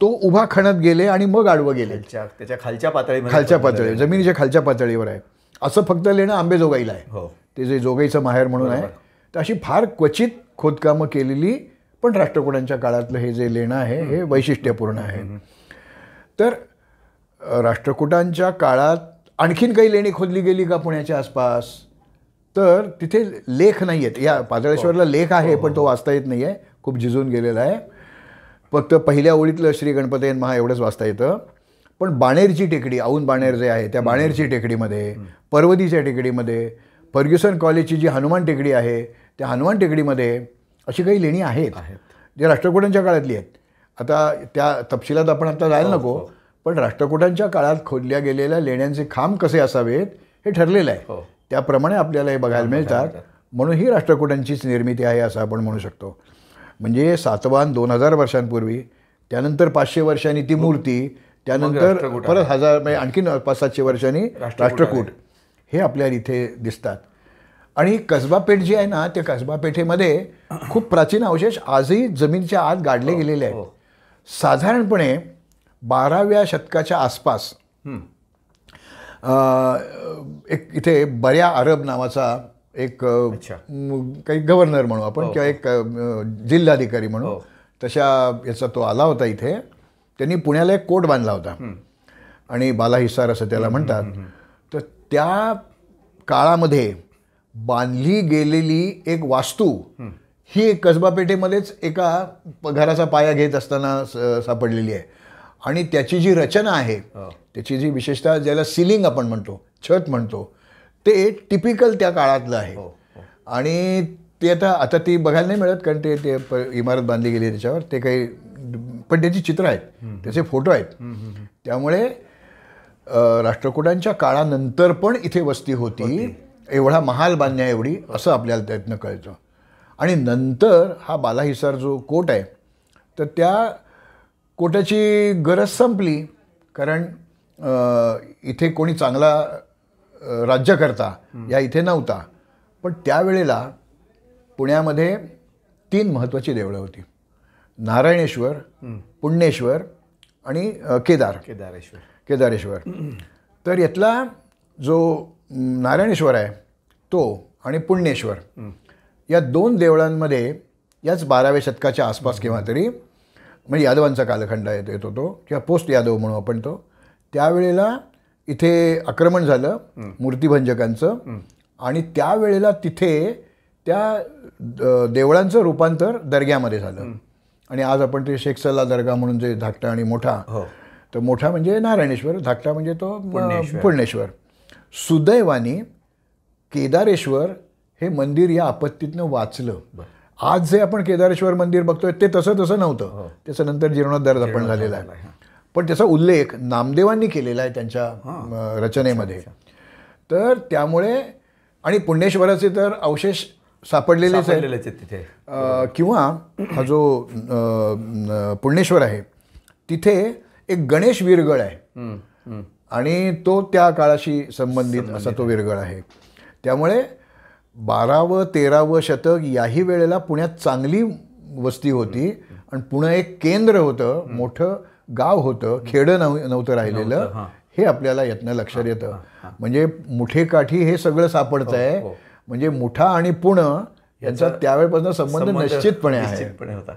तो उभा खणत गेले आणि मग आडवं गेले. त्याच्या खालच्या पातळी, जमिनीच्या खालच्या पातळीवर आहे. असं फक्त लेणं आंबेजोगाईला आहे, ते जे जोगाईचं माहेर म्हणून आहे. तर अशी फार क्वचित खोदकामं केलेली, पण राष्ट्रकुटांच्या काळातलं हे जे लेणं आहे हे वैशिष्ट्यपूर्ण आहे. तर राष्ट्रकुटांच्या काळात आणखीन काही लेणी खोदली गेली का पुण्याच्या आसपास? तर तिथे लेख नाही आहेत. या पातळेश्वरला लेख आहे, पण तो वाचता येत नाही आहे, खूप झिजून गेलेला आहे. फक्त पहिल्या ओळीतलं श्री गणपतयन महा एवढंच वाचता येतं. पण बाणेरची टेकडी, औंध बाणेर जे आहे त्या बाणेरची टेकडीमध्ये, पर्वतीच्या टेकडीमध्ये, फर्ग्युसन कॉलेजची जी हनुमान टेकडी आहे त्या हनुमान टेकडीमध्ये अशी काही लेणी आहेत जे राष्ट्रकुटांच्या काळातली आहेत. आता त्या तपशिलात आपण आता जायला नको, पण राष्ट्रकुटांच्या काळात खोदल्या गेलेल्या लेण्यांचे खांब कसे असावेत हे ठरलेलं आहे. त्याप्रमाणे आपल्याला हे बघायला मिळतात. म्हणून ही राष्ट्रकुटांचीच निर्मिती आहे असं आपण म्हणू शकतो. म्हणजे सातवाहन 2000 वर्षांपूर्वी, त्यानंतर 500 वर्षांनी ती मूर्ती, त्यानंतर परत 1000 म्हणजे आणखीन 500-700 वर्षांनी राष्ट्रकूट हे आपल्याला इथे दिसतात. आणि कसबा पेठ जी आहे ना, त्या कसबा पेठेमध्ये खूप प्राचीन अवशेष आजही जमिनीच्या आत गाडले गेलेले आहेत. साधारणपणे 12व्या शतकाच्या आसपास एक इथे बऱ्या अरब नावाचा एक काही गव्हर्नर म्हणू आपण किंवा एक जिल्हाधिकारी म्हणू तशा याचा तो आला होता इथे. त्यांनी पुण्याला एक कोट बांधला होता आणि बाला हिसार असं त्याला म्हणतात. तर त्या काळामध्ये बांधली गेलेली एक वास्तू ही कसबा पेठेमध्येच एका घराचा पाया घेत असताना सापडलेली आहे. आणि त्याची जी रचना आहे, त्याची जी विशेषतः ज्याला सिलिंग आपण म्हणतो, छत म्हणतो, ते टिपिकल त्या काळातलं आहे. आणि ते आता ती बघायला नाही मिळत कारण ते इमारत बांधली गेली त्याच्यावर, ते काही पण त्याची चित्र आहेत, त्याचे फोटो आहेत. त्यामुळे राष्ट्रकुटांच्या काळानंतर पण इथे वस्ती होती, एवढा महाल बांधण्या एवढी असं आपल्याला त्यातनं कळतं. आणि नंतर हा बाला हिसार जो कोट आहे, तर त्या कोटाची गरज संपली कारण इथे कोणी चांगला राज्यकर्ता या इथे नव्हता. पण त्यावेळेला पुण्यामध्ये 3 महत्त्वाची देवळं होती, नारायणेश्वर, पुण्येश्वर आणि केदारेश्वर. तर यातला जो नारायणेश्वर आहे तो आणि पुण्येश्वर या 2 देवळांमध्ये याच 12व्या शतकाच्या आसपास किंवा तरी म्हणजे यादवांचा कालखंड येतो तो किंवा पोस्ट यादव म्हणू आपण तो, त्यावेळेला इथे आक्रमण झालं मूर्तिभंजकांचं आणि त्यावेळेला तिथे त्या देवळांचं रूपांतर दर्ग्यामध्ये झालं. आणि आज आपण ते शेख सल्ला दर्गा म्हणून जे धाकटा आणि मोठा, तर मोठा म्हणजे नारायणेश्वर, धाकटा म्हणजे तो पुण्येश्वर. सुदैवाने केदारेश्वर हे मंदिर या आपत्तीतनं वाचलं. आज जे आपण केदारेश्वर मंदिर बघतोय ते तसं नव्हतं, त्याचं नंतर जीर्णोद्धार आपण झालेला आहे. पण त्याचा उल्लेख नामदेवांनी केलेला आहे त्यांच्या रचनेमध्ये. तर त्यामुळे आणि पुण्येश्वराचे तर अवशेष सापडलेलेच आहेत तिथे. किंवा हा जो पुण्येश्वर आहे तिथे एक गणेश वीरगळ आहे आणि तो त्या काळाशी संबंधित असा तो वीरगळ आहे. त्यामुळे 12व 13व शतक याही वेळेला पुण्यात चांगली वस्ती होती आणि पुणे एक केंद्र होतं, मोठं गाव होतं, खेडं नव्हतं राहिलेलं. हे आपल्याला यातनं लक्षात येतं. म्हणजे मुठेकाठी हे सगळं सापडतं आहे. म्हणजे मुठा आणि पुणे यांचा त्यावेळेपासून संबंध निश्चितपणे होता.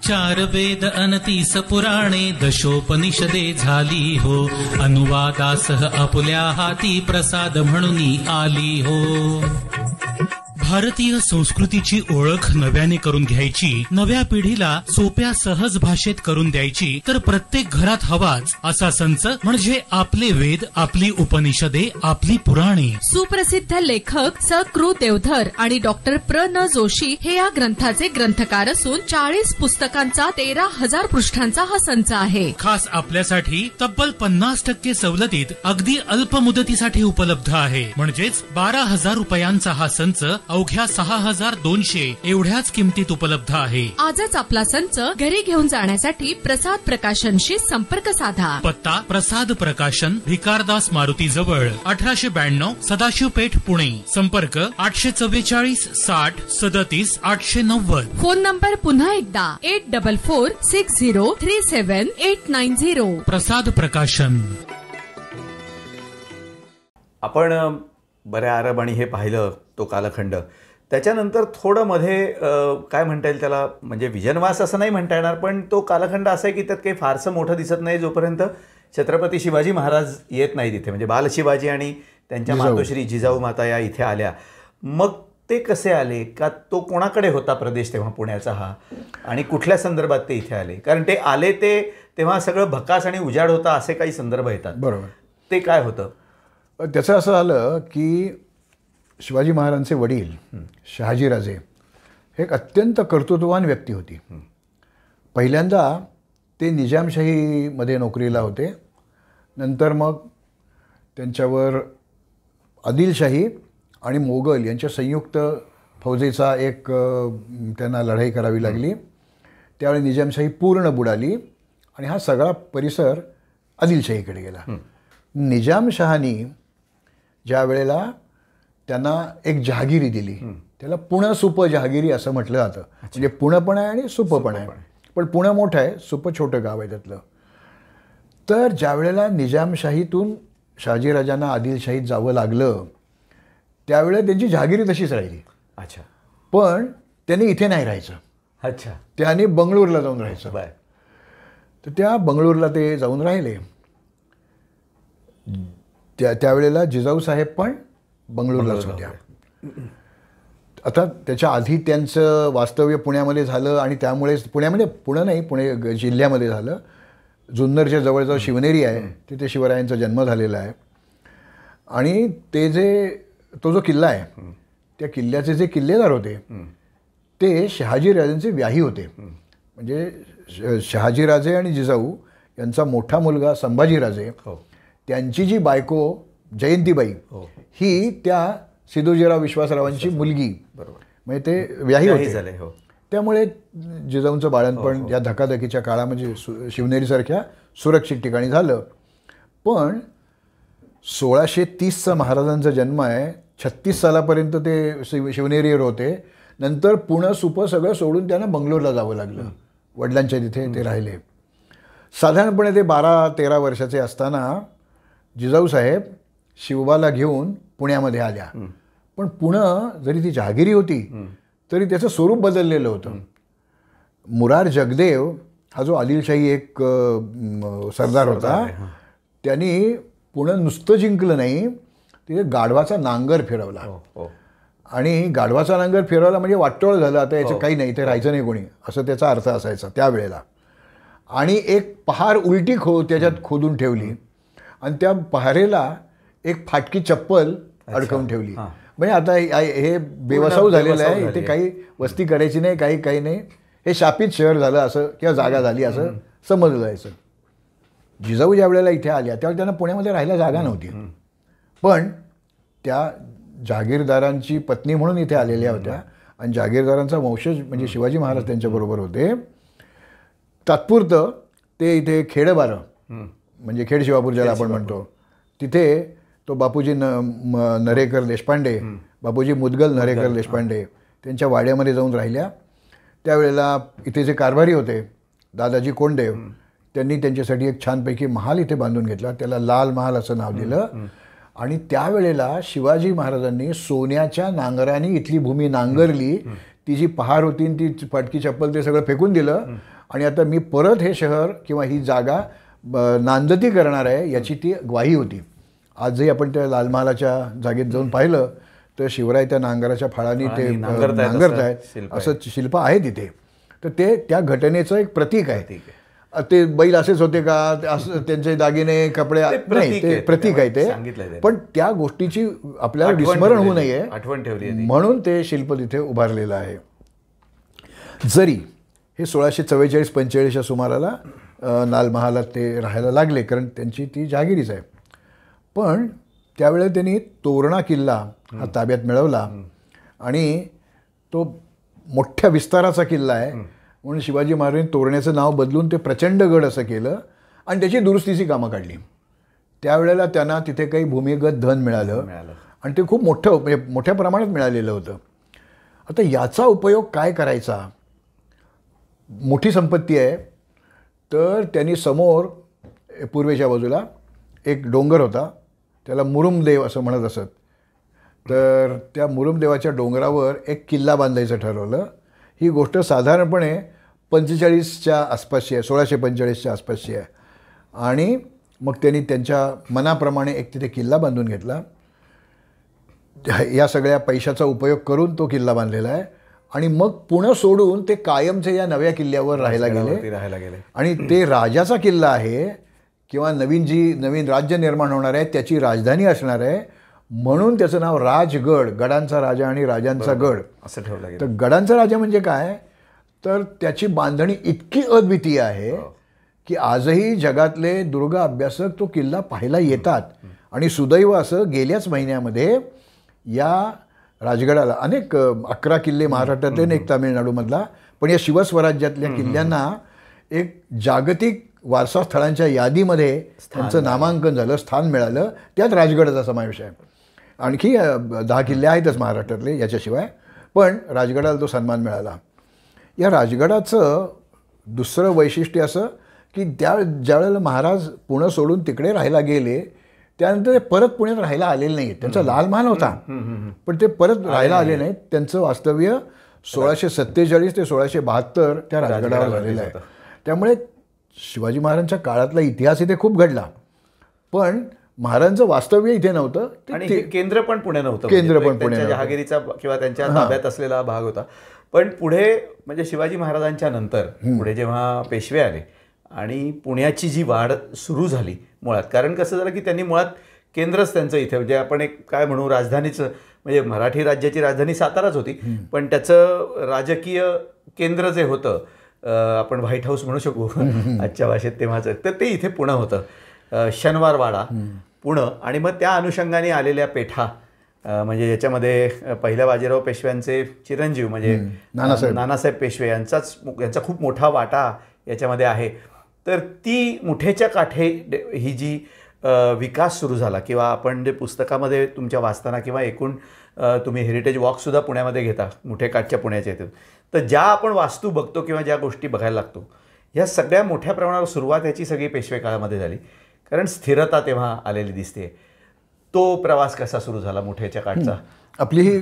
चार वेद अनतीस पुराणे दशोपनिषदे झाली हो, अनुवादासह आपुल्या हाती प्रसाद म्हणून आली हो. भारतीय संस्कृतीची ओळख नव्याने करून घ्यायची, नव्या पिढीला सोप्या सहज भाषेत करून द्यायची, तर प्रत्येक घरात हवाच असा संच म्हणजे आपले वेद, आपली उपनिषदे, आपली पुराणे. सुप्रसिद्ध लेखक स कृ देवधर आणि डॉक्टर प्र न जोशी हे या ग्रंथाचे ग्रंथकार असून 40 पुस्तकांचा 13,000 पृष्ठांचा हा संच आहे. खास आपल्यासाठी तब्बल 50% सवलतीत अगदी अल्प मुदतीसाठी उपलब्ध आहे. म्हणजेच 12,000 रुपयांचा हा संच अवघ्या 6,200 एवढ्याच किमतीत उपलब्ध आहे. आजच आपला संच घरी घेऊन जाण्यासाठी प्रसाद प्रकाशनशी संपर्क साधा. पत्ता प्रसाद प्रकाशन, भिकारदास मारुती जवळ, 1892 सदाशिव पेठ, पुणे. संपर्क 844 60 37 890. फोन नंबर पुन्हा एकदा 8446037890. प्रसाद प्रकाशन. आपण बऱ्या अरब आणि हे पाहिलं तो कालखंड. त्याच्यानंतर थोडं मध्ये काय म्हणता येईल त्याला, म्हणजे विजनवास असं नाही म्हणता येणार, पण तो कालखंड असा आहे की त्यात काही फारसं मोठं दिसत नाही जोपर्यंत छत्रपती शिवाजी महाराज येत नाही तिथे. म्हणजे बाल शिवाजी आणि त्यांच्या मातोश्री जिजाऊ माता या इथे आल्या. मग ते कसे आले, का तो कोणाकडे होता प्रदेश तेव्हा पुण्याचा हा, आणि कुठल्या संदर्भात ते इथे आले? कारण ते आले ते तेव्हा सगळं भकास आणि उजाड होता असे काही संदर्भ येतात. बरोबर. ते काय होतं? त्याचं असं आलं की शिवाजी महाराजांचे वडील शहाजीराजे हे एक अत्यंत कर्तृत्ववान व्यक्ती होती. पहिल्यांदा ते निजामशाहीमध्ये नोकरीला होते, नंतर मग त्यांच्यावर आदिलशाही आणि मोगल यांच्या संयुक्त फौजेचा एक त्यांना लढाई करावी लागली. त्यावेळी निजामशाही पूर्ण बुडाली आणि हा सगळा परिसर आदिलशाहीकडे गेला. निजामशहानी ज्या वेळेला त्यांना एक जहागिरी दिली. त्याला पुणं सुप जहागिरी असं म्हटलं जातं. म्हणजे पुणं पण आहे आणि सुप पण आहे. पण पुणं मोठं आहे, सुप छोटं गाव आहे त्यातलं. तर ज्या वेळेला निजामशाहीतून शहाजीराजांना आदिलशाहीत जावं लागलं त्यावेळेला त्यांची जहागिरी तशीच राहिली. अच्छा. पण त्यांनी इथे नाही राहायचं. अच्छा. त्याने बंगळूरला जाऊन राहायचं. बाय. तर त्या बंगळूरला ते जाऊन राहिले. त्यावेळेला जिजाऊ साहेब पण बंगळूरलाच होत्या. आता त्याच्या आधी त्यांचं वास्तव्य पुण्यामध्ये झालं आणि त्यामुळेच पुण्यामध्ये पुणे नाही पुणे जिल्ह्यामध्ये झालं. जुन्नरच्या जवळजवळ शिवनेरी आहे, तिथे शिवरायांचा जन्म झालेला आहे. आणि तो जो किल्ला आहे त्या किल्ल्याचे जे किल्लेदार होते ते शहाजीराजांचे व्याही होते. म्हणजे शहाजीराजे आणि जिजाऊ यांचा मोठा मुलगा संभाजीराजे, त्यांची जी बायको जयंतीबाई ही त्या सिद्धोजीराव विश्वासरावांची मुलगी. बरोबर. म्हणजे ते व्याही होते. झाले. हो. त्यामुळे जिजाऊंचं बाळणपण या धकाधकीच्या काळामध्ये शिवनेरीसारख्या सुरक्षित ठिकाणी झालं. पण 1630चा महाराजांचा जन्म आहे. 36 सालापर्यंत ते शिवनेरीवर होते. नंतर पुणं सुपं सगळं सोडून त्यांना बंगलोरला जावं लागलं. वडिलांच्या तिथे ते राहिले. साधारणपणे ते 12-13 वर्षाचे असताना जिजाऊ साहेब शिवबाला घेऊन पुण्यामध्ये आल्या. पण पुणं जरी ती जहागिरी होती तरी त्याचं स्वरूप बदललेलं होतं. मुरार जगदेव हा जो आदिलशाही एक सरदार होता त्यांनी पुणं नुसतं जिंकलं नाही, तिथे गाढवाचा नांगर फिरवला. आणि गाढवाचा नांगर फिरवला म्हणजे वाटोळ झालं, आता याचं काही नाही, इथे राहायचं नाही कोणी, असं त्याचा अर्थ असायचा त्यावेळेला. आणि एक पहार उलटी त्याच्यात खोदून ठेवली आणि त्या पहारेला एक फाटकी चप्पल अडकवून ठेवली. म्हणजे आता हे बेवसाऊ झालेलं आहे, इथे काही वस्ती करायची नाही, काही नाही, हे शापित शहर झालं असं किंवा जागा झाली असं समजलं जायचं. जिजाऊ ज्या वेळेला इथे आल्या त्यावेळेला त्यांना पुण्यामध्ये राहायला जागा नव्हती. पण त्या जहागीरदारांची पत्नी म्हणून इथे आलेल्या होत्या आणि जहागीरदारांचा वंशज म्हणजे शिवाजी महाराज त्यांच्याबरोबर होते. तात्पुरतं ते इथे खेडबारं म्हणजे खेड शिवापूर ज्याला आपण म्हणतो तिथे तो बापूजी नरेकर देशपांडे, बापूजी मुदगल नरेकर देशपांडे त्यांच्या वाड्यामध्ये जाऊन राहिल्या. त्यावेळेला इथे जे कारभारी होते दादाजी कोंडदेव त्यांनी त्यांच्यासाठी एक छानपैकी महाल इथे बांधून घेतला. त्याला लाल महाल असं नाव दिलं. आणि त्यावेळेला शिवाजी महाराजांनी सोन्याच्या नांगराने इथली भूमी नांगरली. ती जी पहार होती ती फाटकी चप्पल ते सगळं फेकून दिलं आणि आता मी परत हे शहर किंवा ही जागा नांदती करणार आहे याची ती ग्वाही होती. आजही आपण त्या लाल महालाच्या जागेत जाऊन पाहिलं तर शिवराय त्या नांगराच्या फाळांनी ते नांगरतायत असं शिल्प आहे तिथे. तर ते त्या घटनेचं एक प्रतीक आहे. ते बैल असेच होते का, असं त्यांचे दागिने कपडे नाही, ते प्रतीक आहे ते. पण त्या गोष्टीची आपल्याला विस्मरण होऊ नये आठवण ठेवली म्हणून ते शिल्प तिथे उभारलेलं आहे. जरी हे 1644-45 सुमाराला लाल महालात ते राहायला लागले कारण त्यांची ती जहागिरीच आहे. पण त्यावेळेला त्यांनी तोरणा किल्ला हा ताब्यात मिळवला आणि तो मोठ्या विस्ताराचा किल्ला आहे म्हणून शिवाजी महाराजांनी तोरण्याचं नाव बदलून ते प्रचंडगड असं केलं आणि त्याची दुरुस्तीची कामं काढली. त्यावेळेला त्यांना तिथे काही भूमिगत धन मिळालं आणि ते खूप म्हणजे मोठ्या प्रमाणात मिळालेलं होतं. आता याचा उपयोग काय करायचा, मोठी संपत्ती आहे. तर त्यांनी समोर पूर्वेच्या बाजूला एक डोंगर होता, त्याला मुरुमदेव असं म्हणत असत. तर त्या मुरुमदेवाच्या डोंगरावर एक किल्ला बांधायचं ठरवलं. ही गोष्ट साधारणपणे 45च्या आसपासची आहे, 1645च्या आसपासची आहे. आणि मग त्यांनी त्यांच्या मनाप्रमाणे एक तिथे किल्ला बांधून घेतला. या सगळ्या पैशाचा उपयोग करून तो किल्ला बांधलेला आहे. आणि मग पुणे सोडून ते कायमचे या नव्या किल्ल्यावर राहायला गेले. आणि ते राजाचा किल्ला आहे किंवा नवीन राज्य निर्माण होणार आहे त्याची राजधानी असणार आहे म्हणून त्याचं नाव राजगड, गडांचा राजा आणि राजांचा गड असं ठेवलं गेलं. तर गडांचा राजा म्हणजे काय, तर त्याची बांधणी इतकी अद्वितीय आहे की आजही जगातले दुर्ग अभ्यासक तो किल्ला पाहायला येतात. आणि सुदैव असं गेल्याच महिन्यामध्ये या राजगडाला अनेक 11 किल्ले महाराष्ट्रातले आणि एक तामिळनाडूमधला, पण या शिवस्वराज्यातल्या किल्ल्यांना एक जागतिक वारसा स्थळांच्या यादीमध्ये त्यांचं नामांकन झालं, स्थान मिळालं. त्यात राजगडाचा समावेश आहे. आणखी 10 किल्ले आहेतच महाराष्ट्रातले याच्याशिवाय, पण राजगडाला तो सन्मान मिळाला. या राजगडाचं दुसरं वैशिष्ट्य असं की ज्यावेळेला महाराज पुणे सोडून तिकडे राहायला गेले त्यानंतर ते परत पुण्यात राहायला आलेले नाहीत. त्यांचा लाल महाल होता पण ते परत राहायला आले नाहीत. त्यांचं वास्तव्य 1647 ते 1672 त्या राजगडावर झालेलं आहे. त्यामुळे शिवाजी महाराजांच्या काळातला इतिहास इथे खूप घडला, पण महाराजांचं वास्तव्य इथे नव्हतं आणि हे केंद्र पण पुणे नव्हतं. केंद्र पण पुणे त्यांच्या जहागिरीचा किंवा त्यांच्या ताब्यात असलेला भाग होता. पण पुढे म्हणजे शिवाजी महाराजांच्या नंतर पुढे जेव्हा पेशवे आले आणि पुण्याची जी वाढ सुरू झाली मुळात, कारण कसं झालं की त्यांनी मुळात केंद्रच त्यांचं इथे, म्हणजे आपण एक काय म्हणू राजधानीचं, म्हणजे मराठी राज्याची राजधानी साताराच होती, पण त्याचं राजकीय केंद्र जे होतं आपण व्हाईट हाऊस म्हणू शकू आजच्या भाषेत तेव्हाचं, तर ते इथे पुणे होतं. शनिवारवाडा पुणे आणि मग त्या अनुषंगाने आलेल्या पेठा, म्हणजे याच्यामध्ये पहिल्या बाजीराव पेशव्यांचे चिरंजीव म्हणजे नानासाहेब पेशवे यांचा खूप मोठा वाटा याच्यामध्ये आहे. तर ती मुठेच्या काठे ही जी विकास सुरू झाला, किंवा आपण जे पुस्तकामध्ये तुमच्या वाचताना किंवा एकूण तुम्ही हेरिटेज वॉकसुद्धा पुण्यामध्ये घेता मुठेकाठच्या पुण्याच्या येते, तर ज्या आपण वास्तू बघतो किंवा ज्या गोष्टी बघायला लागतो ह्या सगळ्या मोठ्या प्रमाणावर सुरुवात ह्याची सगळी पेशवे काळामध्ये झाली, कारण स्थिरता तेव्हा आलेली दिसते. तो प्रवास कसा सुरू झाला मुठेच्या काठचा? आपली ही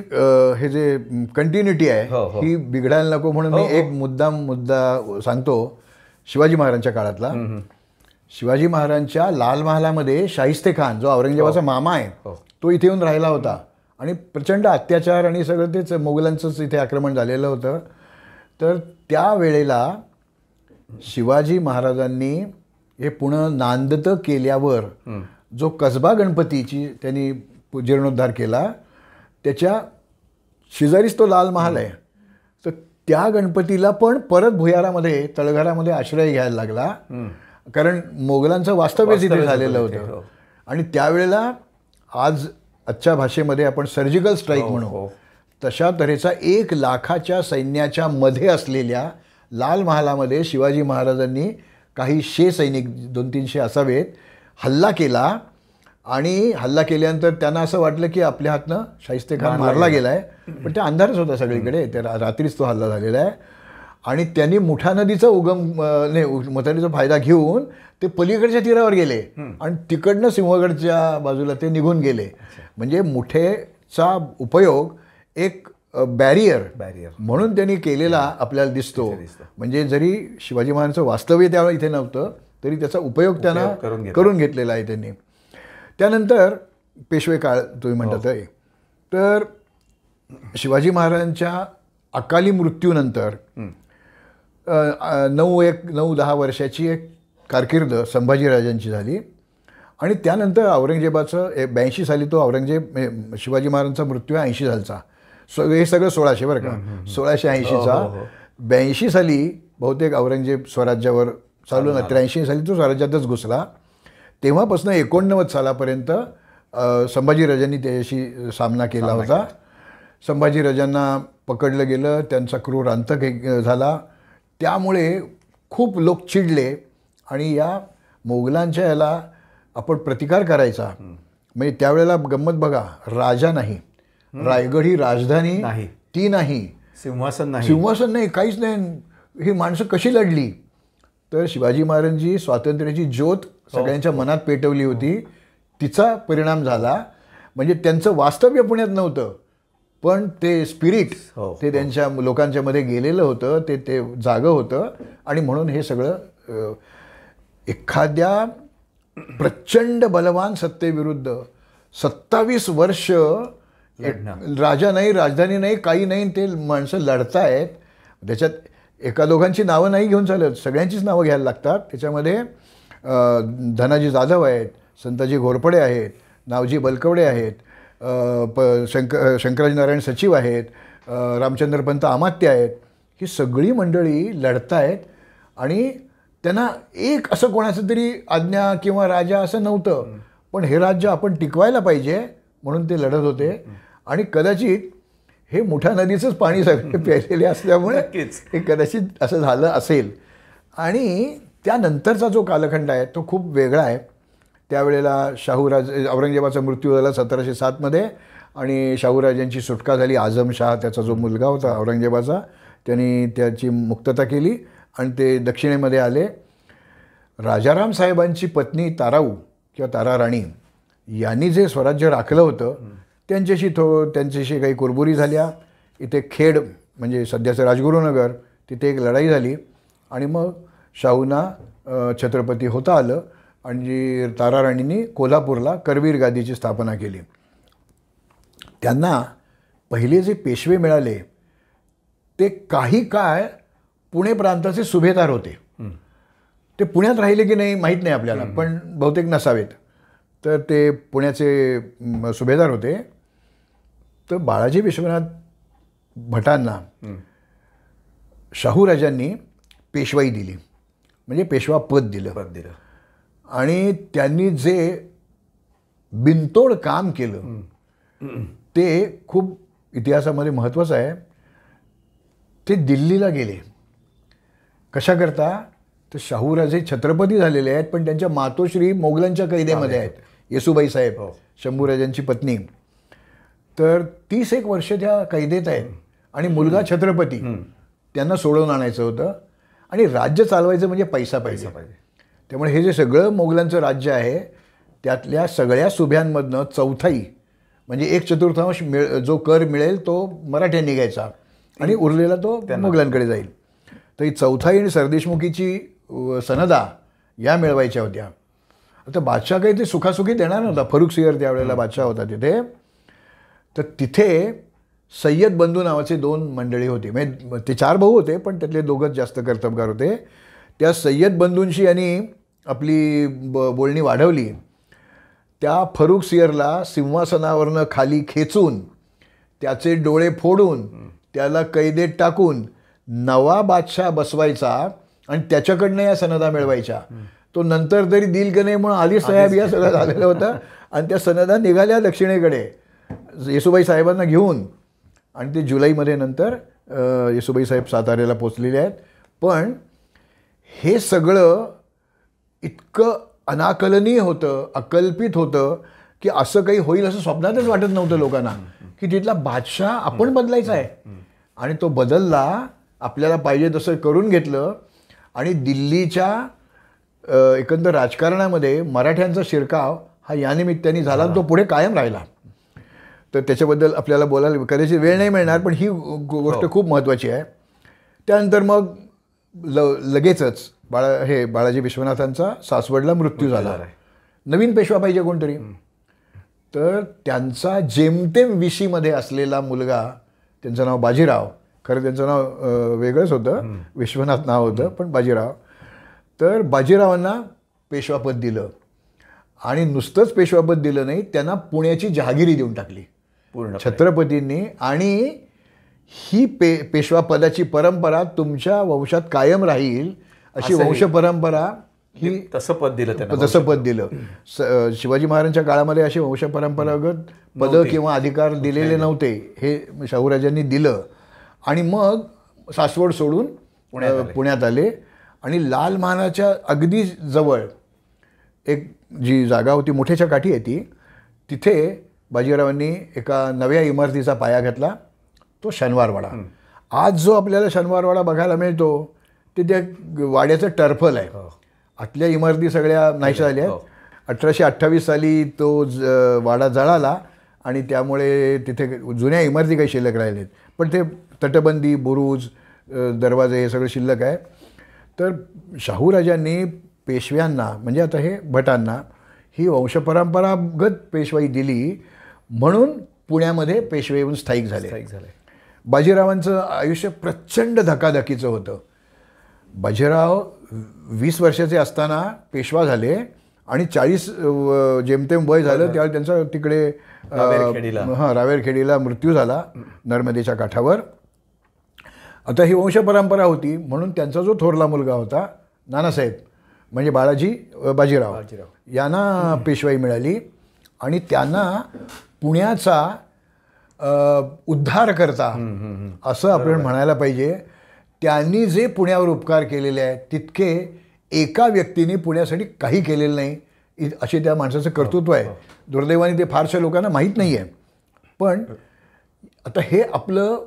हे जे कंटिन्युटी आहे ही बिघडायला नको म्हणून मी एक मुद्दा सांगतो. शिवाजी महाराजांच्या काळातला, शिवाजी महाराजांच्या लाल महालामध्ये शाहिस्ते खान जो औरंगजेबाचा मामा आहे तो इथे येऊन राहिला होता आणि प्रचंड अत्याचार आणि सगळं तेच मोगलांचंच इथे आक्रमण झालेलं होतं. तर त्यावेळेला शिवाजी महाराजांनी हे पुणे नांदत केल्यावर जो कसबा गणपतीची त्यांनी जीर्णोद्धार केला त्याच्या शेजारीच तो लाल महाल आहे. तर त्या गणपतीला पण परत भुयारामध्ये तळघरामध्ये आश्रय घ्यायला लागला, कारण मोगलांचं वास्तव्य तिथे झालेलं होतं. आणि त्यावेळेला आजच्या भाषेमध्ये आपण सर्जिकल स्ट्राईक म्हणू तशा तऱ्हेचा 1 लाखाच्या सैन्याच्या मध्ये असलेल्या लाल महालामध्ये शिवाजी महाराजांनी काही 100 सैनिक 200-300 असावेत हल्ला केला. आणि हल्ला केल्यानंतर त्यांना असं वाटलं की आपल्या हातनं शाहिस्ते खान मारला गेला आहे, पण ते अंधारच होता सगळीकडे, ते रात्रीच तो हल्ला झालेला आहे. आणि त्यांनी मुठा नदीचा मुठा नदीचा फायदा घेऊन ते पलीकडच्या तीरावर गेले आणि तिकडनं सिंहगडच्या बाजूला ते निघून गेले. म्हणजे मुठेचा उपयोग एक बॅरियर म्हणून त्यांनी केलेला आपल्याला दिसतो. म्हणजे जरी शिवाजी महाराजांचं वास्तव्य त्यावेळी इथे नव्हतं तरी त्याचा उपयोग त्यांना करून घेतलेला आहे त्यांनी. त्यानंतर पेशवे काळ तुम्ही म्हणतात आहे, तर शिवाजी महाराजांच्या अकाली मृत्यूनंतर 9-10 वर्षाची एक कारकीर्द संभाजीराजांची झाली. आणि त्यानंतर औरंगजेबाचं 82 साली तो शिवाजी महाराजांचा मृत्यू 80 सालचा, हे सगळं 1600 बरं का, 1680चा. 82 साली बहुतेक औरंगजेब स्वराज्यावर चालू ना, 83 साली तो स्वराज्यातच घुसला. तेव्हापासून 89 सालापर्यंत संभाजीराजांनी त्याच्याशी सामना केला होता. संभाजीराजांना पकडलं गेलं, त्यांचा क्रूर अंत झाला. त्यामुळे खूप लोक चिडले आणि या मोगलांच्या याला आपण प्रतिकार करायचा. म्हणजे त्यावेळेला गंमत बघा, राजा नाही, रायगड ही राजधानी नाही, ती नाही, सिंहासन नाही, काहीच नाही. ही माणसं कशी लढली? तर शिवाजी महाराजांची स्वातंत्र्याची ज्योत सगळ्यांच्या मनात पेटवली होती, तिचा परिणाम झाला. म्हणजे त्यांचं वास्तव्य पुण्यात नव्हतं, पण ते स्पिरिट ते त्यांच्या लोकांच्या मध्ये गेलेलं होतं, ते जागं होतं. आणि म्हणून हे सगळं एखाद्या प्रचंड बलवान सत्तेविरुद्ध 27 वर्ष राजा नाही, राजधानी नाही, काही नाही, ते माणसं लढतायत. त्याच्यात एका दोघांची नावं नाही घेऊन चालत, सगळ्यांचीच नावं घ्यायला लागतात. त्याच्यामध्ये धनाजी जाधव आहेत, संताजी घोरपडे आहेत, नावजी बलकवडे आहेत, शंकराजी नारायण सचिव आहेत, रामचंद्रपंत अमात्य आहेत. ही सगळी मंडळी लढतायत आणि त्यांना एक असं कोणाचं तरी आज्ञा किंवा राजा असं नव्हतं, पण हे राज्य आपण टिकवायला पाहिजे म्हणून ते लढत होते. आणि कदाचित हे मुठा नदीचंच पाणी सगळे प्यायलेले असल्यामुळे हे कदाचित असं झालं असेल. आणि त्यानंतरचा जो कालखंड आहे तो खूप वेगळा आहे. त्यावेळेला शाहूराज औरंगजेबाचा मृत्यू झाला 1707मध्ये आणि शाहूराजांची सुटका झाली. आझमशाह त्याचा जो मुलगा होता औरंगजेबाचा, त्यांनी त्याची मुक्तता केली आणि ते दक्षिणेमध्ये आले. राजाराम साहेबांची पत्नी ताराऊ किंवा तारा राणी यांनी जे स्वराज्य राखलं होतं त्यांच्याशी काही कुरबुरी झाल्या. इथे खेड म्हणजे सध्याचं राजगुरुनगर तिथे एक लढाई झाली आणि मग शाहूंना छत्रपती होता आलं आणि तारा राणींनी कोल्हापूरला करवीर गादीची स्थापना केली. त्यांना पहिले जे पेशवे मिळाले ते काही काळ पुणे प्रांताचे सुभेदार होते. ते पुण्यात राहिले की नाही माहीत नाही आपल्याला, पण बहुतेक नसावेत. तर ते पुण्याचे सुभेदार होते. तर बाळाजी विश्वनाथ भटांना शाहूराजांनी पेशवाई दिली, म्हणजे पेशवा पद दिलं. आणि त्यांनी जे बिनतोड काम केलं ते खूप इतिहासामध्ये महत्त्वाचं आहे. ते दिल्लीला गेले. कशाकरता? तर शाहूराजे छत्रपती झालेले आहेत, पण त्यांच्या मातोश्री मोगलांच्या कैदेमध्ये आहेत. येसुबाई साहेब, शंभूराजांची पत्नी. तर 31 वर्ष त्या कैदेत आहेत आणि मुलगा छत्रपती. त्यांना सोडवून आणायचं होतं आणि राज्य चालवायचं म्हणजे पैसा पाहिजे. त्यामुळे हे जे सगळं मोगलांचं राज्य आहे त्यातल्या सगळ्या सुभ्यांमधनं चौथाई म्हणजे 1/4 जो कर मिळेल तो मराठ्यांनी घ्यायचा आणि उरलेला तो मोगलांकडे जाईल. तर ही चौथाई आणि सरदेशमुखीची सनदा या मिळवायच्या होत्या. आता बादशाह काही ते सुखासुखी देणार नव्हता. फरुख सियर त्यावेळेला बादशाह होता तिथे. तर तिथे सय्यद बंधू नावाचे 2 मंडळी होती. म्हणजे ते 4 भाऊ होते, पण त्यातले 2च जास्त कर्तबगार होते. त्या सय्यद बंधूंशी यांनी आपली बोलणी वाढवली. त्या फरुख सियरला सिंहासनावरनं खाली खेचून त्याचे डोळे फोडून त्याला कैदेत टाकून नवा बादशाह बसवायचा आणि त्याच्याकडनं या सनदा मिळवायच्या. तो नंतर तरी दिल का नाही म्हणून आली साहेब या सगळं झालेलं होतं. आणि त्या सनदा निघाल्या दक्षिणेकडे येसुबाई साहेबांना घेऊन. आणि ते जुलैमध्ये नंतर येसुबाई साहेब साताऱ्याला पोचलेले आहेत. पण हे सगळं इतकं अनाकलनीय होतं, अकल्पित होतं की असं काही होईल असं स्वप्नातच वाटत नव्हतं लोकांना की तिथला बादशाह आपण बदलायचा आहे. आणि तो बदलला, आपल्याला पाहिजे तसं करून घेतलं आणि दिल्लीच्या एकंदर राजकारणामध्ये मराठ्यांचा शिरकाव हा या निमित्ताने झाला आणि तो पुढे कायम राहिला. तर त्याच्याबद्दल आपल्याला बोलायला कदाचित वेळ नाही मिळणार, पण ही गोष्ट खूप महत्त्वाची आहे. त्यानंतर मग लगेचच बाळाजी विश्वनाथांचा सासवडला मृत्यू झाला. नवीन पेशवा पाहिजे कोणतरी. तर त्यांचा जेमतेम 20मध्ये असलेला मुलगा, त्यांचं नाव बाजीराव, खरं त्यांचं नाव वेगळंच होतं, विश्वनाथ नाव होतं पण बाजीराव. तर बाजीरावांना पेशवापद दिलं आणि नुसतंच पेशवापद दिलं नाही, त्यांना पुण्याची जहागिरी देऊन टाकली पूर्ण छत्रपतींनी. आणि ही पेशवापदाची परंपरा तुमच्या वंशात कायम राहील अशी वंश परंपरा ही तसं पद दिलं. तसं पद दिलं. शिवाजी महाराजांच्या काळामध्ये अशी वंश परंपरागत पदं किंवा अधिकार दिलेले नव्हते. हे शाहूराजांनी दिलं आणि मग सासवड सोडून पुण्यात आले. आणि लाल महालाच्या अगदी जवळ एक जी जागा होती, मोठ्याच्या काठी आहे ती, तिथे बाजीरावांनी एका नव्या इमारतीचा पाया घातला, तो शनिवारवाडा. आज जो आपल्याला शनिवारवाडा बघायला मिळतो ते त्या वाड्याचं टर्फल आहे. आतल्या इमारती सगळ्या नाहीशा झाल्या. 1828 साली तो वाडा जळाला आणि त्यामुळे तिथे जुन्या इमारती काही शिल्लक राहिलेत, पण ते तटबंदी, बुरुज, दरवाजे हे सगळं शिल्लक आहे. तर शाहूराजांनी पेशव्यांना म्हणजे आता हे भटांना ही वंशपरंपरागत पेशवाई दिली म्हणून पुण्यामध्ये पेशवे येऊन स्थायिक झाले. बाजीरावांचं आयुष्य प्रचंड धकाधकीचं होतं. बाजीराव 20 वर्षाचे असताना पेशवा झाले आणि 40 जेमतेम वय झालं त्यावेळी त्यांचा तिकडे रावेरखेडीला मृत्यू झाला, नर्मदेच्या काठावर. आता ही वंशपरंपरा होती म्हणून त्यांचा जो थोरला मुलगा होता नानासाहेब म्हणजे बाळाजी बाजीराव यांना पेशवाई मिळाली आणि त्यांना पुण्याचा उद्धार करता असं आपण म्हणायला पाहिजे. त्यांनी जे पुण्यावर उपकार केलेले आहेत तितके एका व्यक्तीने पुण्यासाठी काही केलेलं नाही. असे त्या माणसाचं कर्तृत्व आहे. दुर्दैवाने ते फारशा लोकांना माहीत नाही आहे. पण आता हे आपलं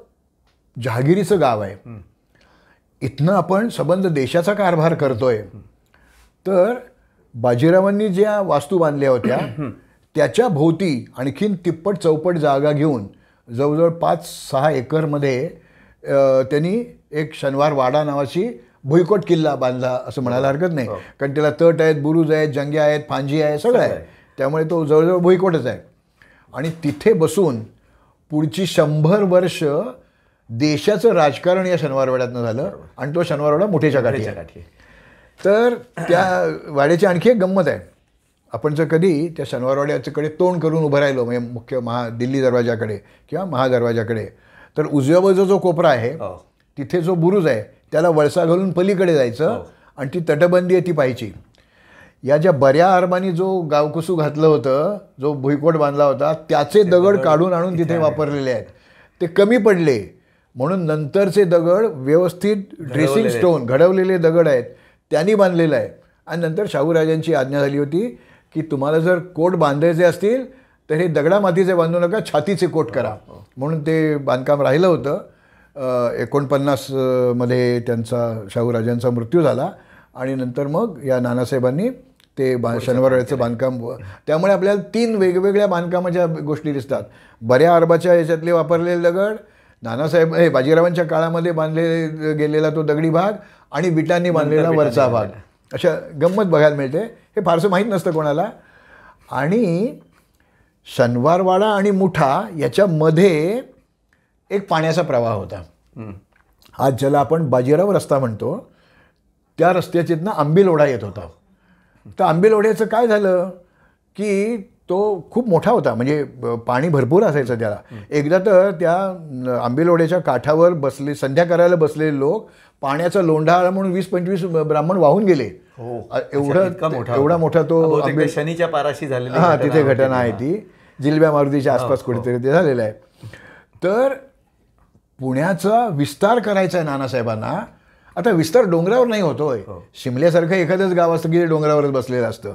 जहागिरीचं गाव आहे. इथनं आपण संबंध देशाचा कारभार करतोय. तर बाजीरावांनी ज्या वास्तू बांधल्या होत्या त्याच्या भोवती आणखीन तिप्पट चौपट जागा घेऊन जवळजवळ 5-6 एकरमध्ये त्यांनी एक शनिवार वाडा नावाची भुईकोट किल्ला बांधला असं म्हणायला हरकत नाही. कारण त्याला तट आहेत, बुरुज आहेत, जंग्या आहेत, फांजी आहे, सगळं आहे. त्यामुळे तो जवळजवळ भुईकोटच आहे. आणि तिथे बसून पुढची 100 वर्ष देशाचं राजकारण या शनिवारवाड्यातनं झालं. आणि तो शनिवारवाडा मोठेच्या काठी आहे. तर त्या वाड्याची आणखी एक गंमत आहे. आपण जर कधी त्या शनिवारवाड्याच्याकडे तोंड करून उभं राहिलो म्हणजे मुख्य दिल्ली दरवाजाकडे किंवा महादरवाजाकडे, तर उजव्या बाजूचा जो कोपरा आहे तिथे जो बुरुज आहे त्याला वळसा घालून पलीकडे जायचं आणि ती तटबंदी आहे ती पाहायची. या ज्या बऱ्या अरबानी जो गावकुसू घातलं होतं, जो भुईकोट बांधला होता, त्याचे दगड काढून आणून तिथे वापरलेले आहेत. ते कमी पडले म्हणून नंतरचे दगड व्यवस्थित ड्रेसिंग स्टोन घडवलेले दगड आहेत त्यांनी बांधलेलं आहे. आणि नंतर शाहूराजांची आज्ञा झाली होती की तुम्हाला जर कोट बांधायचे असतील तर हे दगडा मातीचे बांधू नका, छातीचे कोट करा. म्हणून ते बांधकाम राहिलं होतं. 49 मध्ये त्यांचा शाहूराजांचा मृत्यू झाला आणि नंतर मग या नानासाहेबांनी ते शनिवारवाड्याचं बांधकाम. त्यामुळे आपल्याला 3 वेगवेगळ्या बांधकामाच्या गोष्टी दिसतात. बऱ्या अरबाच्या याच्यातले वापरलेले दगड, नानासाहेब बाजीरावांच्या काळामध्ये बांधले गेलेला तो दगडी भाग आणि विटांनी बांधलेला वरचा भाग, अशा गंमत बघायला मिळते. हे फारसं माहीत नसतं कोणाला. आणि शनिवारवाडा आणि मुठा याच्यामध्ये एक पाण्याचा प्रवाह होता. आज ज्याला आपण बाजीराव रस्ता म्हणतो त्या रस्त्याच्यातनं आंबील-ओढा येत होता. तर आंबील-ओढ्याचं काय झालं की तो खूप मोठा होता, म्हणजे पाणी भरपूर असायचं त्याला. एकदा तर त्या आंबील-ओढ्याच्या काठावर बसले, संध्या करायला बसलेले लोक पाण्याचा लोंढा आला म्हणून 20-25 ब्राह्मण वाहून गेले. एवढा मोठा तो शनीच्या पाराशी झालेला. हां, तिथे घटना आहे ती जिलब्या मारुतीच्या आसपास कुठेतरी ते झालेलं आहे. तर पुण्याचा विस्तार करायचा आहे नानासाहेबांना. आता विस्तार डोंगरावर नाही होतोय. शिमल्यासारखं एखादंच गाव असतं की ते डोंगरावरच बसलेलं असतं.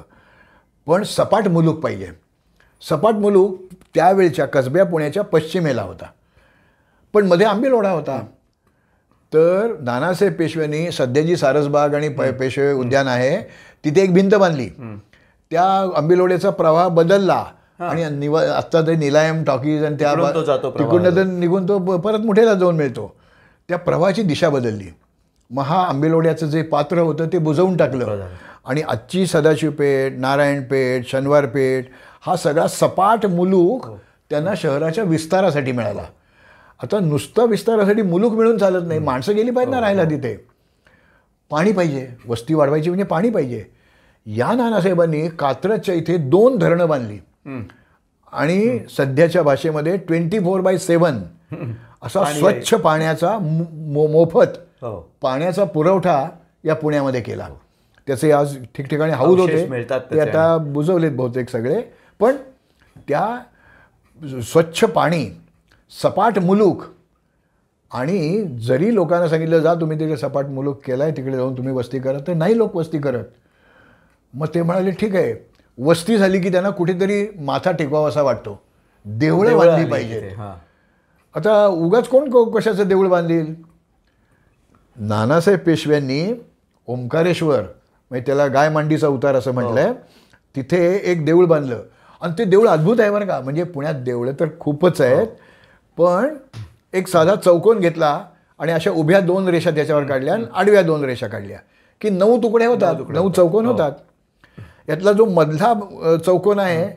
पण सपाट मुलूक पाहिजे. सपाट मुलूक त्यावेळच्या कसब्या पुण्याच्या पश्चिमेला होता, पण मध्ये आंबील-ओढा होता. तर नानासाहेब पेशव्यांनी सध्याची सारसबाग आणि पेशवे उद्यान आहे तिथे एक भिंत बांधली. त्या आंबील-ओढ्याचा प्रवाह बदलला आणि आत्ता ते निलायम टॉकीज आणि त्या तिकडून तर निघून तो परत मुठेला जाऊन मिळतो. त्या प्रवाहाची दिशा बदलली. मग हा आंबील-ओढ्याचं जे पात्र होतं ते बुजवून टाकलं आणि आजची सदाशिवपेठ, नारायणपेठ, शनिवारपेठ हा सगळा सपाट मुलूक त्यांना शहराच्या विस्तारासाठी मिळाला. आता नुसतं विस्तारासाठी मुलूक मिळून चालत नाही, माणसं गेली पाहिजे ना राहायला तिथे. पाणी पाहिजे, वस्ती वाढवायची म्हणजे पाणी पाहिजे. या नानासाहेबांनी कात्रजच्या इथे 2 धरणं बांधली आणि सध्याच्या भाषेमध्ये 24/7 असा स्वच्छ पाण्याचा मोफत पाण्याचा पुरवठा या पुण्यामध्ये केला. त्याचे आज ठिकठिकाणी हाऊस होते, ते आता बुजवलेत बहुतेक सगळे. पण त्या स्वच्छ पाणी, सपाट मुलूक, आणि जरी लोकांना सांगितलं जा तुम्ही तिकडे सपाट मुलूक केलाय तिकडे जाऊन तुम्ही वस्ती करा, तर नाही लोक वस्ती करत. मग ते म्हणाले ठीक आहे, वस्ती झाली की त्यांना कुठेतरी माथा टेकवावा असा वाटतो, देवळं बांधली पाहिजे. आता उगाच कोण कशाचं देऊळ बांधील. नानासाहेब पेशव्यांनी ओंकारेश्वर, म्हणजे त्याला गाय मांडीचा उतार असं म्हटलंय, तिथे एक देऊळ बांधलं. आणि ते देऊळ अद्भुत आहे बरं का. म्हणजे पुण्यात देवळं तर खूपच आहेत, पण एक साधा चौकोन घेतला आणि अशा उभ्या 2 रेषा त्याच्यावर काढल्या आणि आडव्या 2 रेषा काढल्या की 9 तुकडे होतात, 9 चौकोन होतात. यातला जो मधला चौकोन आहे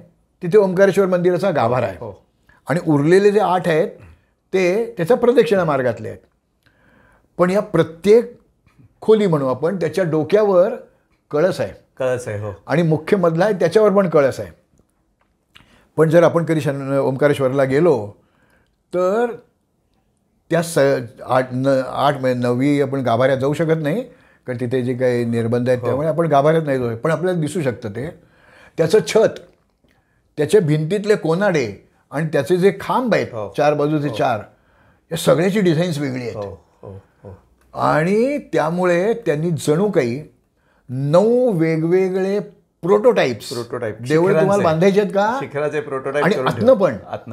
तिथे ओंकारेश्वर मंदिराचा गाभारा आहे आणि उरलेले जे 8 आहेत ते त्याच्या प्रदक्षिणा मार्गातले आहेत. पण या प्रत्येक खोली म्हणू आपण त्याच्या डोक्यावर कळस आहे आणि मुख्य मधला आहे त्याच्यावर पण कळस आहे. पण जर आपण कधी ओंकारेश्वरला गेलो तर त्या 8-9 आपण गाभाऱ्यात जाऊ शकत नाही, कारण तिथे जे काही निर्बंध आहेत त्यामुळे आपण गाभाऱ्यात नाही जाऊ. पण आपल्याला दिसू शकतं ते त्याचं छत, त्याच्या भिंतीतले कोनाडे आणि त्याचे जे खांब आहेत 4 बाजूचे 4, या सगळ्याची डिझाईन्स वेगळी आहेत. आणि त्यामुळे त्यांनी जणू काही 9 वेगवेगळे प्रोटोटाईप्स देवळं तुम्हाला बांधायचे आहेत का, शिखराचे प्रोटोटाईप आणि आतनं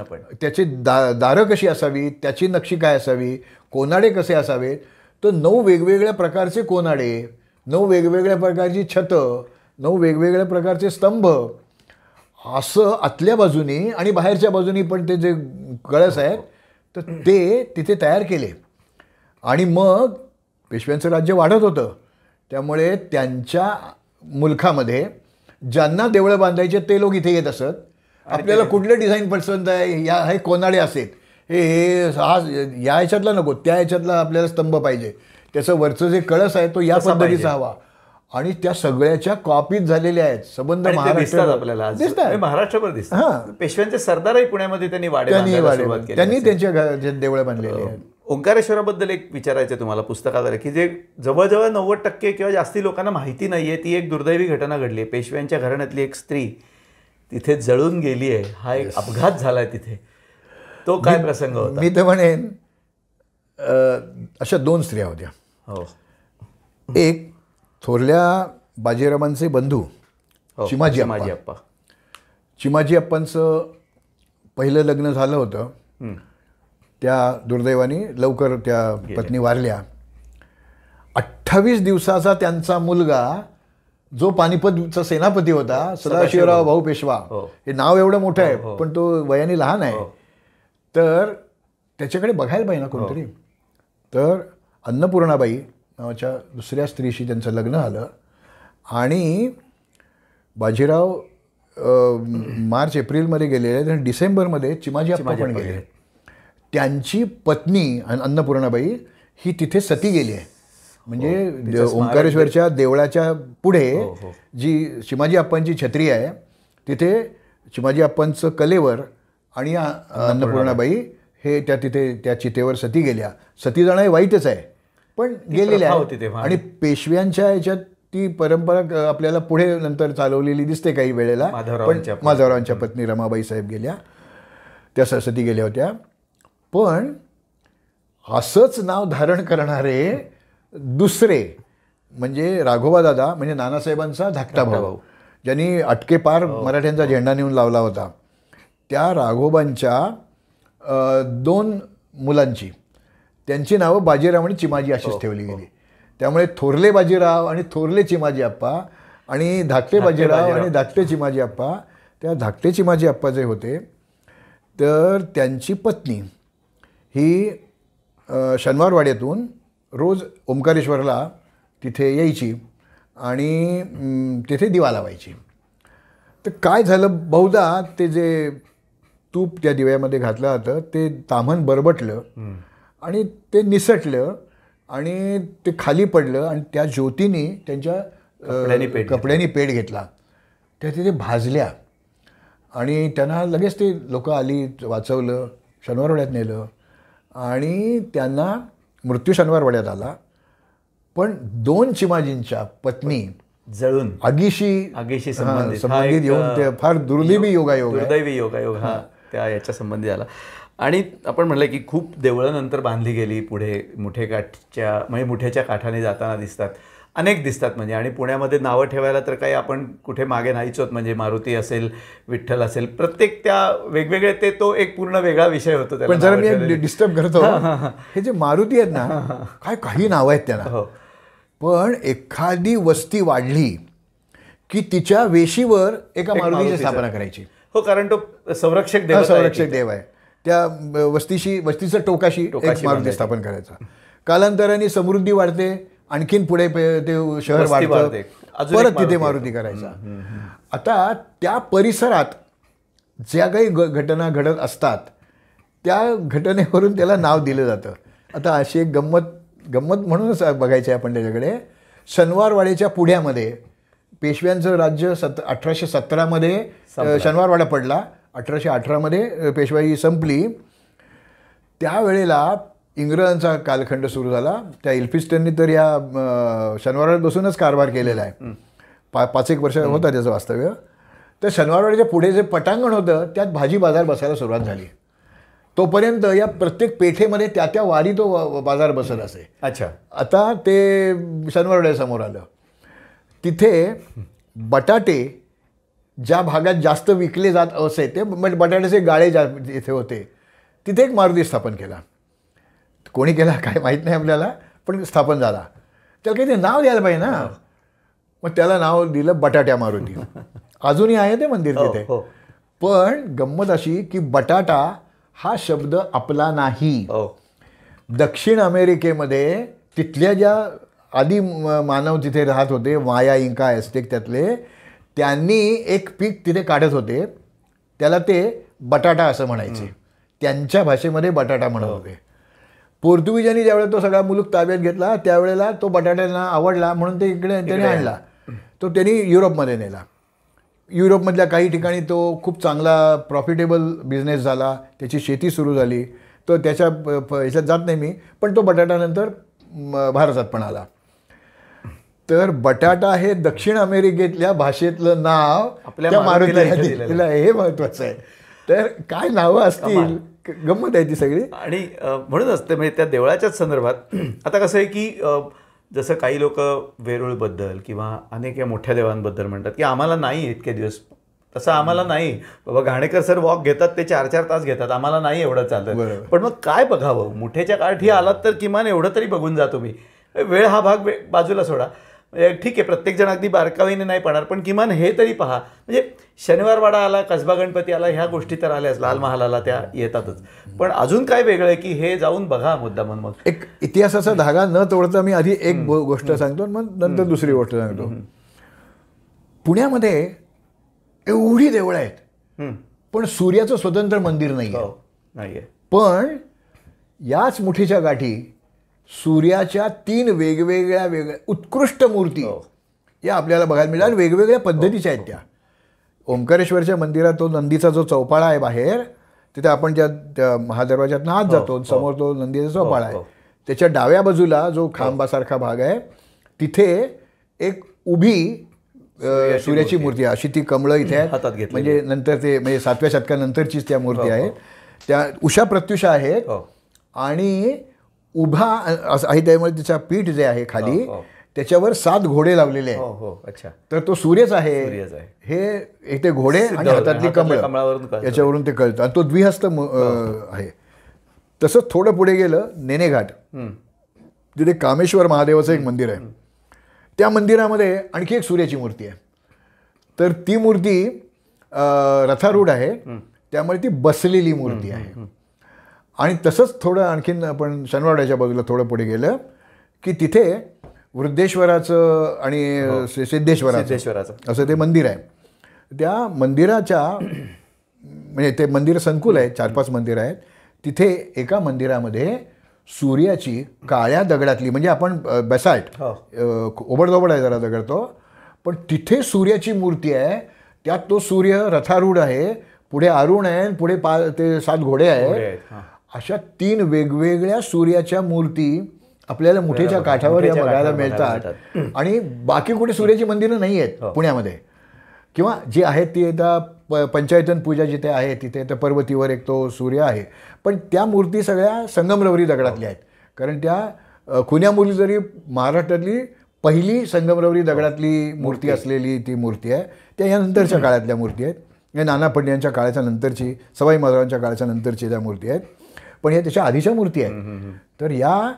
पण त्याची दारं कशी असावी, त्याची नक्षी काय असावी, कोनाडे कसे असावेत, तर 9 वेगवेगळ्या प्रकारचे कोनाडे, 9 वेगवेगळ्या प्रकारची छतं, 9 वेगवेगळ्या प्रकारचे स्तंभ, असं आतल्या बाजूनी आणि बाहेरच्या बाजूनी पण ते जे कळस आहेत तर ते तिथे तयार केले. आणि मग पेशव्यांचं राज्य वाढत होतं, त्यामुळे त्यांच्या मुलखामध्ये ज्यांना देवळं बांधायचे ते लोक इथे येत असत. आपल्याला कुठलं डिझाईन पसंत आहे, हे कोनाडे असेल, हे हा या ह्याच्यातला नको, त्या ह्याच्यातला आपल्याला स्तंभ पाहिजे, त्याचं वरचं जे कळस आहे तो या पद्धतीचा हवा. आणि त्या सगळ्याच्या कॉपीज झालेल्या आहेत. संबंध दिसतात आपल्याला महाराष्ट्रभर दिसतात. पेशव्यांचे सरदारही पुण्यामध्ये त्यांनी त्यांच्या देवळं बांधलेली आहेत. ओंकारेश्वराबद्दल एक विचारायचं तुम्हाला पुस्तकात की जे जवळजवळ 90% किंवा जास्ती लोकांना माहिती नाहीये, ती एक दुर्दैवी घटना घडली आहे. पेशव्यांच्या घराण्यातली एक स्त्री तिथे जळून गेली आहे. हा एक अपघात झालाय तिथे. तो काय प्रसंग होता? मी तर म्हणेन अशा 2 स्त्रिया होत्या. हो. एक थोरल्या बाजीरावांचे बंधू चिमाजी अप्पा. चिमाजी अप्पांचं पहिलं लग्न झालं होतं. त्या दुर्दैवाने लवकर त्या पत्नी वारल्या. 28 दिवसाचा त्यांचा मुलगा जो पानिपतचा सेनापती होता, सदाशिवराव भाऊ पेशवा, हे नाव एवढं मोठं आहे पण तो वयाने लहान आहे, तर त्याच्याकडे बघायला पाहिजे ना कोणतरी. तर अन्नपूर्णाबाई नावाच्या दुसऱ्या स्त्रीशी त्यांचं लग्न झालं आणि बाजीराव मार्च एप्रिलमध्ये गेलेले आणि डिसेंबरमध्ये चिमाजी अप्पा पण गेले. त्यांची पत्नी अन्नपूर्णाबाई ही तिथे सती गेली आहे. म्हणजे ओंकारेश्वरच्या देवळाच्या पुढे जी चिमाजी अप्पांची छत्री आहे तिथे चिमाजी अप्पांचं कलेवर आणि अन्नपूर्णाबाई हे तिथे त्या चितेवर सती गेल्या. सती जाणं वाईटच आहे पण गेलेल्या आहेत. आणि पेशव्यांच्या ह्याच्यात ती परंपरा आपल्याला पुढे नंतर चालवलेली दिसते काही वेळेला. पण माधवरावांच्या पत्नी रमाबाई साहेब गेल्या, त्या सती गेल्या होत्या. पण असंच नाव धारण करणारे दुसरे म्हणजे राघोबा दादा, म्हणजे नानासाहेबांचा धाकटा भाऊ, ज्यांनी अटके पार मराठ्यांचा झेंडा नेऊन लावला होता. त्या राघोबांच्या 2 मुलांची त्यांची नावं बाजीराव आणि चिमाजी अशीच ठेवली गेली. त्यामुळे थोरले बाजीराव आणि थोरले चिमाजी अप्पा आणि धाकटे बाजीराव आणि धाकटे चिमाजी अप्पा. त्या धाकटे चिमाजी अप्पा जे होते तर त्यांची पत्नी ही शनिवारवाड्यातून रोज ओंकारेश्वरला तिथे यायची आणि तिथे दिवा लावायची. तर काय झालं, बहुधा ते जे तूप त्या दिव्यामध्ये घातलं होतं ते ताम्हण बरबटलं आणि ते निसटलं आणि ते खाली पडलं आणि त्या ज्योतीने त्यांच्या कपड्यांनी पेट घेतला. त्या तिथे भाजल्या आणि त्यांना लगेच ते लोक आली, वाचवलं, शनिवारवाड्यात नेलं आणि त्यांना मृत्यू शनिवारवाड्यात आला. पण 2 चिमाजींच्या पत्नी जळून आगीशी संबंधित येऊन ते फार दुर्दैवी योगायोग हा त्या याच्या संबंधी आला. आणि आपण म्हटलं की खूप देवळं नंतर बांधली गेली पुढे मुठेकाठच्या, म्हणजे मुठ्याच्या काठाने जाताना दिसतात, अनेक दिसतात. म्हणजे आणि पुण्यामध्ये नावं ठेवायला तर काही आपण कुठे मागे नाहीच होत. म्हणजे मारुती असेल, विठ्ठल असेल, प्रत्येक त्या वेगवेगळे, ते तो एक पूर्ण वेगळा विषय होतो. पण जरा मी डिस्टर्ब करतो, हे जे मारुती आहेत ना, काही नावं आहेत त्यांना. पण एखादी वस्ती वाढली की तिच्या वेशीवर एका मारुतीची स्थापना करायची. हो, कारण तो संरक्षक देव आहे. त्या वस्तीचं टोकाशी एक मारुती स्थापन करायचा. कालांतराने समृद्धी वाढते, आणखीन पुढे ते शहर वाढतं, परत तिथे मारुती करायचा. आता त्या परिसरात ज्या काही घटना घडत असतात त्या घटनेवरून त्याला नाव दिलं जातं. आता अशी एक गंमत म्हणूनच बघायची आहे आपण त्याच्याकडे. शनिवारवाड्याच्या पुढ्यामध्ये पेशव्यांचं राज्य 1817मध्ये शनिवारवाडा पडला, 1818मध्ये पेशवाई संपली. त्यावेळेला इंग्रजांचा कालखंड सुरू झाला. त्या एल्फिस्टननी तर या शनिवारवाड्यात बसूनच कारभार केलेला आहे. 5-1 वर्ष होता त्याचं वास्तव्य. तर शनिवारवाड्याच्या पुढे जे पटांगण होतं त्यात भाजी बाजार बसायला सुरुवात झाली. तोपर्यंत या प्रत्येक पेठेमध्ये त्या वारी तो बाजार बसत असे. अच्छा. आता ते शनिवारवाड्यासमोर आलं. तिथे बटाटे ज्या भागात जास्त विकले जात असे ते बटाट्याचे गाळे ज्या इथे होते तिथे एक मारुती स्थापन केला. कोणी केला काय माहीत नाही आपल्याला, पण स्थापन झाला. त्याला काही ते नाव द्यायला पाहिजे ना, मग त्याला नाव दिलं बटाट्या मारुती. अजूनही आहे ते मंदिर तिथे. पण गंमत अशी की बटाटा हा शब्द आपला नाही. दक्षिण अमेरिकेमध्ये तिथल्या ज्या आधी मानव तिथे राहत होते, माया, इंका, एस्टेक, त्यातले त्यांनी एक पीक तिथे काढत होते, त्याला ते बटाटा असं म्हणायचे. त्यांच्या भाषेमध्ये बटाटा म्हणत होते. पोर्तुगीजांनी ज्यावेळेला तो सगळा मुलूक ताब्यात घेतला त्यावेळेला तो बटाट्यांना आवडला म्हणून ते इकडे त्याने आणला. तो त्यांनी युरोपमध्ये नेला. युरोपमधल्या काही ठिकाणी तो खूप चांगला प्रॉफिटेबल बिझनेस झाला, त्याची शेती सुरू झाली. तो त्याच्या ह्याच्यात जात नाही मी, पण तो बटाटा नंतर भारतात पण आला. तर बटाटा हे दक्षिण अमेरिकेतल्या भाषेतलं नाव आपल्या मारुतीला दिलं, हे महत्वाचं आहे. तर काय नावं असतील, गंमत आहे ती सगळी. आणि म्हणूनच ते म्हणजे त्या देवळाच्याच संदर्भात आता कसं आहे की जसं काही लोक वेरूळबद्दल किंवा अनेक या मोठ्या देवांबद्दल म्हणतात की आम्हाला नाही इतके दिवस, तसं आम्हाला नाही बाबा. घाणेकर सर वॉक घेतात ते 4-4 तास घेतात, आम्हाला नाही एवढं चालतं. पण मग काय बघावं, मुठेच्या काठी आलात तर किमान एवढं तरी बघून जा तुम्ही. वेळ हा भाग बाजूला सोडा, ठीक आहे प्रत्येकजण अगदी बारकाईने नाही पाहणार, पण किमान हे तरी पहा. म्हणजे शनिवारवाडा आला, कसबा गणपती आला, ह्या गोष्टी तर आल्याच, लाल महालाला त्या येतातच. पण अजून काय वेगळं आहे की हे जाऊन बघा मुद्दामून. मग एक इतिहासाचा धागा न तोडता मी आधी एक गोष्ट सांगतो, मग नंतर दुसरी गोष्ट सांगतो. पुण्यामध्ये एवढी देवळं आहेत पण सूर्याचं स्वतंत्र मंदिर नाही. पण याच मुठीच्या गाठी सूर्याच्या 3 वेगवेगळ्या उत्कृष्ट मूर्ती या आपल्याला बघायला मिळतात. वेगवेगळ्या पद्धतीच्या आहेत त्या. ओंकारेश्वरच्या मंदिरात तो नंदीचा जो चौपाळा आहे बाहेर, तिथे आपण ज्या महादरवाज्यातनं आत जातो, समोर तो नंदीचा चौपाळा आहे. त्याच्या डाव्या बाजूला जो खांबासारखा भाग आहे तिथे एक उभी सूर्याची मूर्ती आहे. अशी ती कमळं इथे आहे, म्हणजे नंतर ते म्हणजे 7व्या शतकानंतरचीच त्या मूर्ती आहेत. त्या उषा प्रत्युषा आहेत आणि उभा आहे, त्यामुळे तिचा पीठ जे आहे खाली त्याच्यावर 7 घोडे लावलेले आहेत. तर तो सूर्यच आहे. हे एक ते घोडे आणि हातातली कमळं, याच्यावरून ते कळतं. आणि तो द्विहस्त आहे. तसंच थोडं पुढे गेलं नेनेघाट, तिथे कामेश्वर महादेवाचं एक मंदिर आहे. त्या मंदिरामध्ये आणखी एक सूर्याची मूर्ती आहे. तर ती मूर्ती रथारूढ आहे, त्यामुळे ती बसलेली मूर्ती आहे. आणि तसंच थोडं आणखीन आपण शनिवारवाड्याच्या बाजूला थोडं पुढे गेलं की तिथे वृद्धेश्वराचं आणि सिद्धेश्वराचं असं ते मंदिर आहे. त्या मंदिराच्या म्हणजे ते मंदिर संकुल आहे, 4-5 मंदिरं आहेत. तिथे एका मंदिरामध्ये सूर्याची काळ्या दगडातली, म्हणजे आपण बेसाल्ट, ओबडधोबड आहे जरा दगड तो, पण तिथे सूर्याची मूर्ती आहे. त्यात तो सूर्य रथारूढ आहे, पुढे अरुण आहे, पुढे ते 7 घोडे आहेत. अशा 3 वेगवेगळ्या सूर्याच्या मूर्ती आपल्याला मुठीच्या काठावर या बघायला मिळतात. आणि बाकी कुठे सूर्याची मंदिरं नाही आहेत पुण्यामध्ये, किंवा जी आहेत ती आता पंचायतन पूजा जिथे आहे तिथे तर पर्वतीवर एक तो सूर्य आहे. पण त्या मूर्ती सगळ्या संगमरवरी दगडातल्या आहेत. कारण त्या खुन्यामुली जरी महाराष्ट्रातली पहिली संगमरवरी दगडातली मूर्ती असलेली ती मूर्ती आहे. त्या यानंतरच्या काळातल्या मूर्ती आहेत. या नाना पंड्यांच्या काळाच्या नंतरची, सवाई माधवांच्या काळाच्या नंतरची त्या मूर्ती आहेत. पण या त्याच्या आधीच्या मूर्ती आहेत. तर या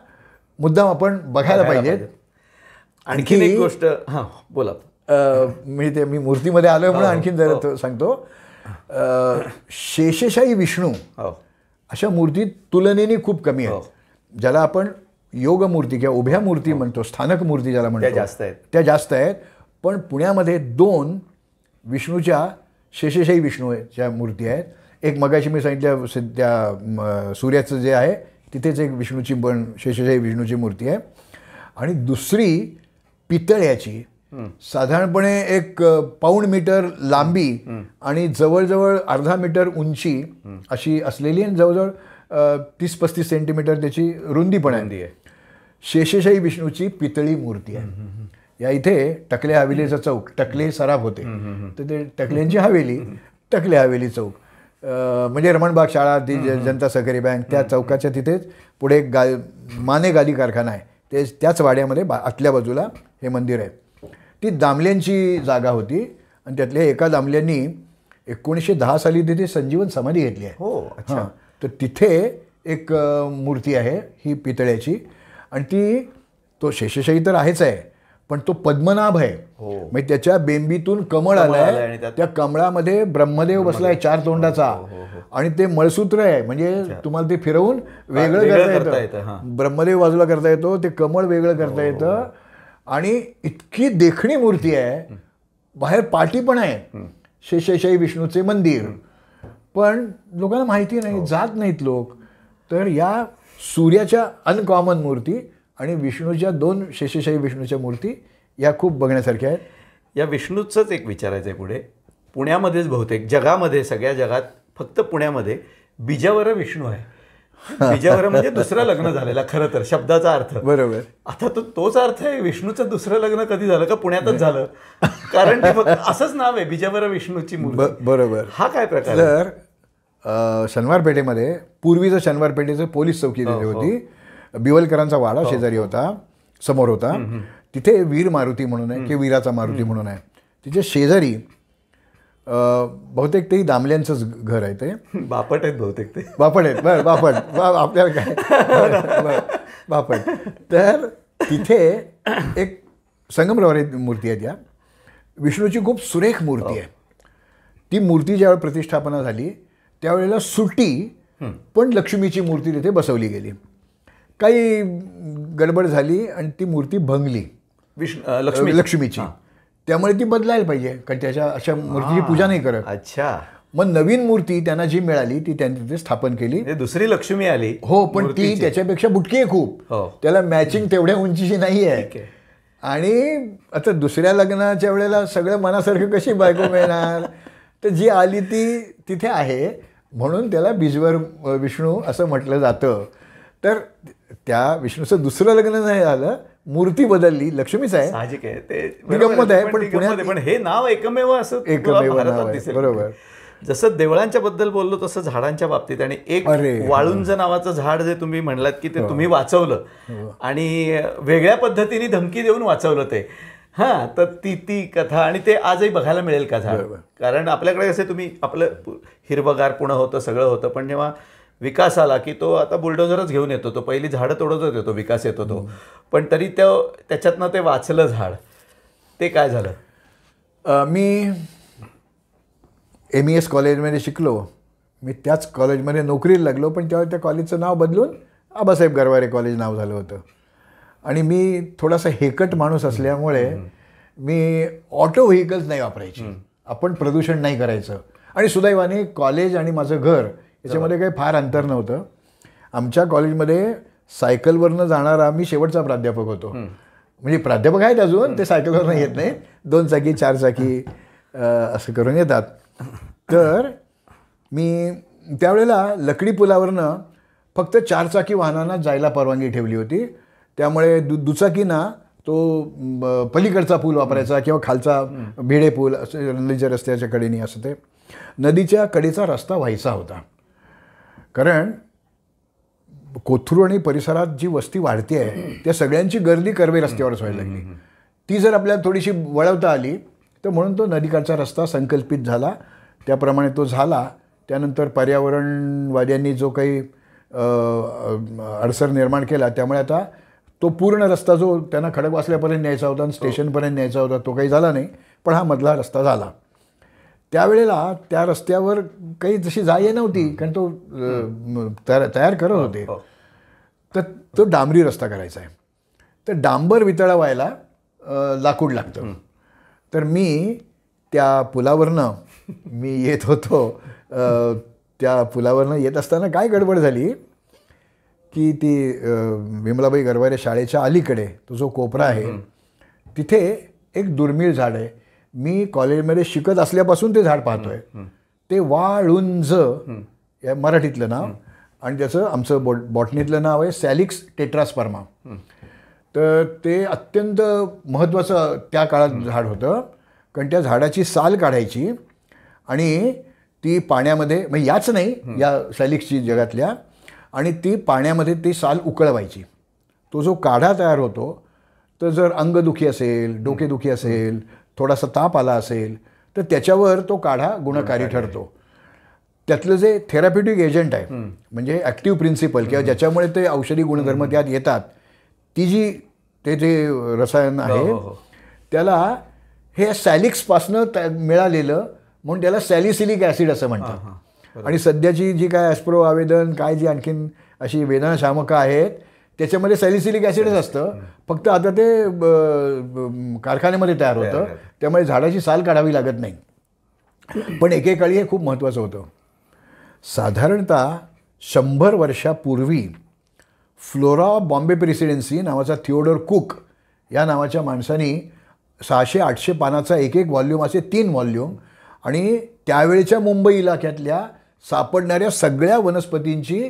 मुद्दाम आपण बघायला पाहिजेत. आणखीन एक गोष्ट बोला. मी मूर्तीमध्ये आलोय म्हणून आणखीन जरा सांगतो. शेषशाही विष्णू अशा मूर्ती तुलनेने खूप कमी आहेत. ज्याला आपण योग मूर्ती किंवा उभ्या मूर्ती म्हणतो, स्थानक मूर्ती ज्याला म्हणतो, त्या जास्त आहेत. पण पुण्यामध्ये 2 विष्णूच्या शेषशाही विष्णूच्या मूर्ती आहेत. एक मगाशी मी सांगितल्या त्या सूर्याचं जे आहे तिथेच एक विष्णूची पण शेषशाही विष्णूची मूर्ती आहे. आणि दुसरी पितळ्याची, साधारणपणे 1 पाऊण मीटर लांबी आणि जवळजवळ अर्धा मीटर उंची अशी असलेली आणि जवळजवळ 30-35 सेंटीमीटर त्याची रुंदी पण आहे. शेषशाही विष्णूची पितळी मूर्ती आहे. या इथे टकले हवेलीचं चौक, टकले सराफ होते तर ते टकल्यांची हवेली, टकले हवेली चौक, म्हणजे रमणबाग शाळा, ती जनता सहकारी बँक, त्या चौकाच्या तिथेच पुढे माने गादी कारखाना आहे. त्याच वाड्यामध्ये आतल्या बाजूला हे मंदिर आहे. ती दामल्यांची जागा होती आणि त्यातल्या एका दामल्यांनी 1910 साली तिथे संजीवन समाधी घेतली आहे. हो, अच्छा. हां, तर तिथे एक मूर्ती आहे ही पितळ्याची आणि ती तो शेषशाही तर आहेच आहे पण तो पद्मनाभ आहे. हो. म्हणजे त्याच्या बेंबीतून कमळ आलंय आलाय, आणि त्यात- त्या कमळामध्ये ब्रह्मदेव बसलाय 4 तोंडाचा आणि ते मळसूत्र आहे म्हणजे तुम्हाला ते फिरवून वेगळं करता करता येतं, हां. येतं. ब्रह्मदेव बाजूला करता येतो, ते कमळ वेगळं करता येतं आणि इतकी देखणी मूर्ती आहे. बाहेर पाटी पण आहे शेषशाही विष्णूचे मंदिर, पण लोकांना माहिती नाही, जात नाहीत लोक. तर या सूर्याच्या अनकॉमन मूर्ती आणि विष्णूच्या 2 शेषशाही विष्णूच्या मूर्ती या खूप बघण्यासारख्या आहेत. या विष्णूचंच एक विचारायचं आहे पुढे. पुण्यामध्येच बहुतेक जगामध्ये, सगळ्या जगात फक्त पुण्यामध्ये बिजावर विष्णू आहे. बिजावर म्हणजे दुसरं लग्न झालेला, खरं तर शब्दाचा अर्थ. बरोबर. आता तोच अर्थ आहे. विष्णूचं दुसरं लग्न कधी झालं का पुण्यातच झालं, कारण ते फक्त असंच नाव आहे बिजावर विष्णूची मूर्ती. बरोबर. हा काय प्रकार आहे? तर शनिवार पेठेमध्ये पूर्वीचं शनिवार पेठेचं पोलीस चौकी तिथे होती. बिवलकरांचा वाडा शेजारी होता, समोर होता. तिथे वीर मारुती म्हणून आहे, की वीराचा मारुती म्हणून आहे. तिच्या शेजारी बहुतेक तेही दामल्यांचंच घर आहे. ते बापट आहेत बहुतेक ते. बापट आहेत. बरं, बापट. आपल्याला काय बरं, बापट. तर तिथे एक संगमरवरी मूर्ती आहे. त्या विष्णूची खूप सुरेख मूर्ती आहे. ती मूर्ती ज्यावेळी प्रतिष्ठापना झाली त्यावेळेला सुट्टी पण लक्ष्मीची मूर्ती तिथे बसवली गेली. काही गडबड झाली आणि ती मूर्ती भंगली लक्ष्मीची. त्यामुळे ती बदलायला पाहिजे, कारण त्याच्या अशा मूर्तीची पूजा नाही करत. अच्छा. मग नवीन मूर्ती त्यांना जी मिळाली ती त्यांनी तिथे स्थापन केली. दुसरी लक्ष्मी आली. हो, पण ती त्याच्यापेक्षा बुटकी आहे खूप. त्याला मॅचिंग तेवढ्या उंचीची नाही आहे. आणि आता दुसऱ्या लग्नाच्या वेळेला सगळं मनासारखं कशी बायको मिळणार, तर जी आली ती तिथे आहे म्हणून त्याला बिजवर विष्णू असं म्हटलं जातं. तर त्या विष्णूचं दुसरं लग्न नाही झालं, मूर्ती बदलली, लक्ष्मीच आहे. साहजिक आहे ते. गंमत आहे. पण पुण्यात पण हे नाव एकमेव असं भारतात दिसेल. बरोबर. जसं देवळांच्या बद्दल बोललो तसं झाडांच्या बाबतीत. आणि एक वाळुंज नावाचं झाड जे तुम्ही म्हणलात की ते तुम्ही वाचवलं आणि वेगळ्या पद्धतीने धमकी देऊन वाचवलं ते. हां, तर ती कथा आणि ते आजही बघायला मिळेल का झाड? कारण आपल्याकडे कसे तुम्ही आपलं हिरवगार पुणं होतं, सगळं होतं, पण जेव्हा विकास आला की तो आता बुलडोझरच घेऊन येतो. तो पहिली झाडं तोडतच येतो, विकास येतो तो. पण तरी त्याच्यातनं ते वाचलं झाड. ते काय झालं? मी MES कॉलेजमध्ये शिकलो. मी त्याच कॉलेजमध्ये नोकरीला लागलो, पण तेव्हा त्या कॉलेजचं नाव बदलून आबासाहेब गरवारे कॉलेज नाव झालं होतं. आणि मी थोडासा हेकट माणूस असल्यामुळे मी ऑटो व्हेकल्स नाही वापरायची. आपण प्रदूषण नाही करायचं. आणि सुदैवाने कॉलेज आणि माझं घर याच्यामध्ये काही फार अंतर नव्हतं. आमच्या कॉलेजमध्ये सायकलवरनं जाणारा मी शेवटचा प्राध्यापक होतो. म्हणजे प्राध्यापक आहेत अजून, ते सायकलवरनं येत नाहीत, 2 चाकी 4 चाकी असं करून येतात. तर मी त्यावेळेला लकडी पुलावरनं फक्त 4 चाकी वाहनांना जायला परवानगी ठेवली होती. त्यामुळे दुचाकीना तो पलीकडचा पूल वापरायचा किंवा खालचा भिडे पूल असं नदीच्या रस्त्याच्या कडेने असं ते नदीच्या कडेचा रस्ता व्हायचा होता. कारण कोथरूड आणि परिसरात जी वस्ती वाढते आहे त्या सगळ्यांची गर्दी कर्वे रस्त्यावरच व्हायला लागली. ती जर आपल्याला थोडीशी वळवता आली तर म्हणून तो नदीकाठचा रस्ता संकल्पित झाला. त्याप्रमाणे तो झाला. त्यानंतर पर्यावरणवाद्यांनी जो काही अडसर निर्माण केला त्यामुळे आता तो पूर्ण रस्ता जो त्यांना खडकवासल्यापर्यंत न्यायचा होता आणि स्टेशनपर्यंत न्यायचा होता तो काही झाला नाही, पण हा मधला रस्ता झाला. त्यावेळेला त्या रस्त्यावर काही जशी जाय नव्हती, कारण तो तयार करत होते. तर तो डांबरी रस्ता करायचा आहे. तर डांबर वितळवायला लाकूड लागतं. तर मी त्या पुलावरनं येत होतो. त्या पुलावरनं येत असताना काय गडबड झाली की ती विमलाबाई गरवारे शाळेच्या अलीकडे तो जो कोपरा आहे तिथे एक दुर्मिळ झाड आहे. मी कॉलेजमध्ये शिकत असल्यापासून ते झाड पाहतोय. ते वाळुंज या मराठीतलं नाव आणि त्याचं आमचं बॉटनीतलं नाव आहे सॅलिक्स टेट्रास्पर्मा. तर ते अत्यंत महत्त्वाचं त्या काळात झाड होतं, कारण त्या झाडाची साल काढायची आणि ती पाण्यामध्ये, म्हणजे याच नाही या सॅलिक्सची जगातल्या, आणि ती पाण्यामध्ये ती साल उकळवायची. तो जो काढा तयार होतो तर जर अंगदुखी असेल, डोकेदुखी असेल, थोडासा ताप आला असेल तर त्याच्यावर तो काढा गुणकारी ठरतो. त्यातलं जे थेराप्युटिक एजंट आहे म्हणजे ॲक्टिव्ह प्रिन्सिपल किंवा ज्याच्यामुळे ते औषधी गुणधर्म त्यात येतात, ती जी ते जे रसायन आहे त्याला हे सॅलिक्सपासनं मिळालेलं म्हणून त्याला सॅलिसिलिक ॲसिड असं म्हणतात. आणि सध्याची जी काय ॲस्प्रो आवेदन काय जी आणखीन अशी वेदनाशामकं आहेत त्याच्यामध्ये सॅलिसिलिक ॲसिडच असतं, फक्त आता ते कारखान्यामध्ये तयार होतं त्यामुळे झाडाची साल काढावी लागत नाही. पण एकेकाळी हे खूप महत्त्वाचं होतं. साधारणतः 100 वर्षापूर्वी फ्लोरा बॉम्बे प्रेसिडेन्सी नावाचा थिओडोर कुक या नावाच्या माणसाने 600-800 पानाचा एक व्हॉल्यूम असे 3 व्हॉल्यूम आणि त्यावेळेच्या मुंबई इलाक्यातल्या सापडणाऱ्या सगळ्या वनस्पतींची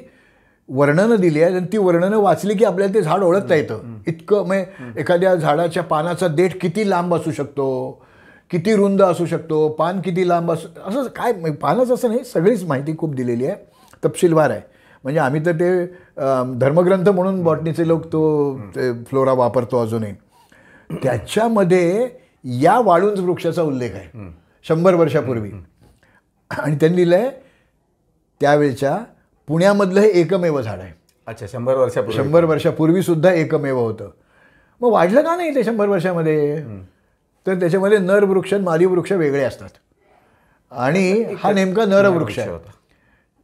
वर्णनं दिली आहेत आणि ती वर्णनं वाचली की आपल्याला ते झाड ओळखता येतं. इतकं म्हणजे एखाद्या झाडाच्या पानाचा देठ किती लांब असू शकतो, किती रुंद असू शकतो, पान किती लांब असं काय पानच असं नाही, सगळीच माहिती खूप दिलेली आहे, तपशीलवार आहे. म्हणजे आम्ही तर ते धर्मग्रंथ म्हणून बॉटनीचे लोक तो फ्लोरा वापरतो अजूनही. त्याच्यामध्ये या वाळुंज वृक्षाचा उल्लेख आहे 100 वर्षापूर्वी आणि त्यांनी लिहिलं आहे त्यावेळच्या पुण्यामधलं हे एकमेव झाड आहे. अच्छा, 100 वर्षापूर्वी सुद्धा एकमेव होतं. मग वाढलं का नाही ते 100 वर्षामध्ये? तर त्याच्यामध्ये नर वृक्ष आणि मादी वृक्ष वेगळे असतात आणि हा नेमका नर वृक्ष आहे.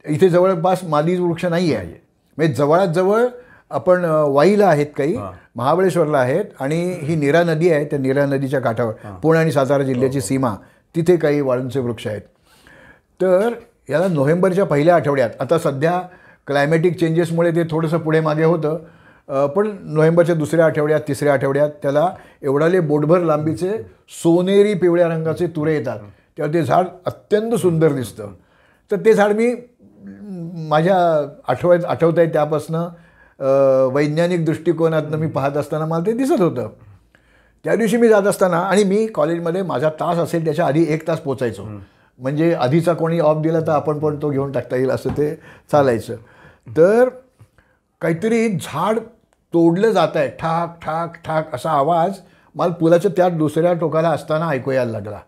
इथे जवळपास मादी वृक्ष नाही आहे. म्हणजे जवळात जवळ आपण वाईला आहेत, काही महाबळेश्वरला आहेत आणि ही नीरा नदी आहे, त्या नीरा नदीच्या काठावर पुणे आणि सातारा जिल्ह्याची सीमा, तिथे काही वाळूंचे वृक्ष आहेत. तर याला नोव्हेंबरच्या पहिल्या आठवड्यात, आता सध्या क्लायमॅटिक चेंजेसमुळे ते थोडंसं पुढे मागे होतं, पण नोव्हेंबरच्या दुसऱ्या आठवड्यात तिसऱ्या आठवड्यात त्याला एवढाले बोटभर लांबीचे सोनेरी पिवळ्या रंगाचे तुरे येतात, तेव्हा ते झाड अत्यंत सुंदर दिसतं. तर ते झाड मी माझ्या आठवत आहे त्यापासनं वैज्ञानिक दृष्टिकोनातनं मी पाहत असताना मला ते दिसत होतं. त्या दिवशी मी जात असताना आणि मी कॉलेजमध्ये माझा तास असेल त्याच्या आधी 1 तास पोचायचो, म्हणजे आधीचा कोणी ऑफ दिला तर आपण पण तो घेऊन टाकता येईल असं ते चालायचं. तर काहीतरी झाड तोडलं जात आहे, ठाक ठाक ठाक असा आवाज मला पुलाच्या त्या दुसऱ्या टोकाला असताना ऐकू यायला लागला.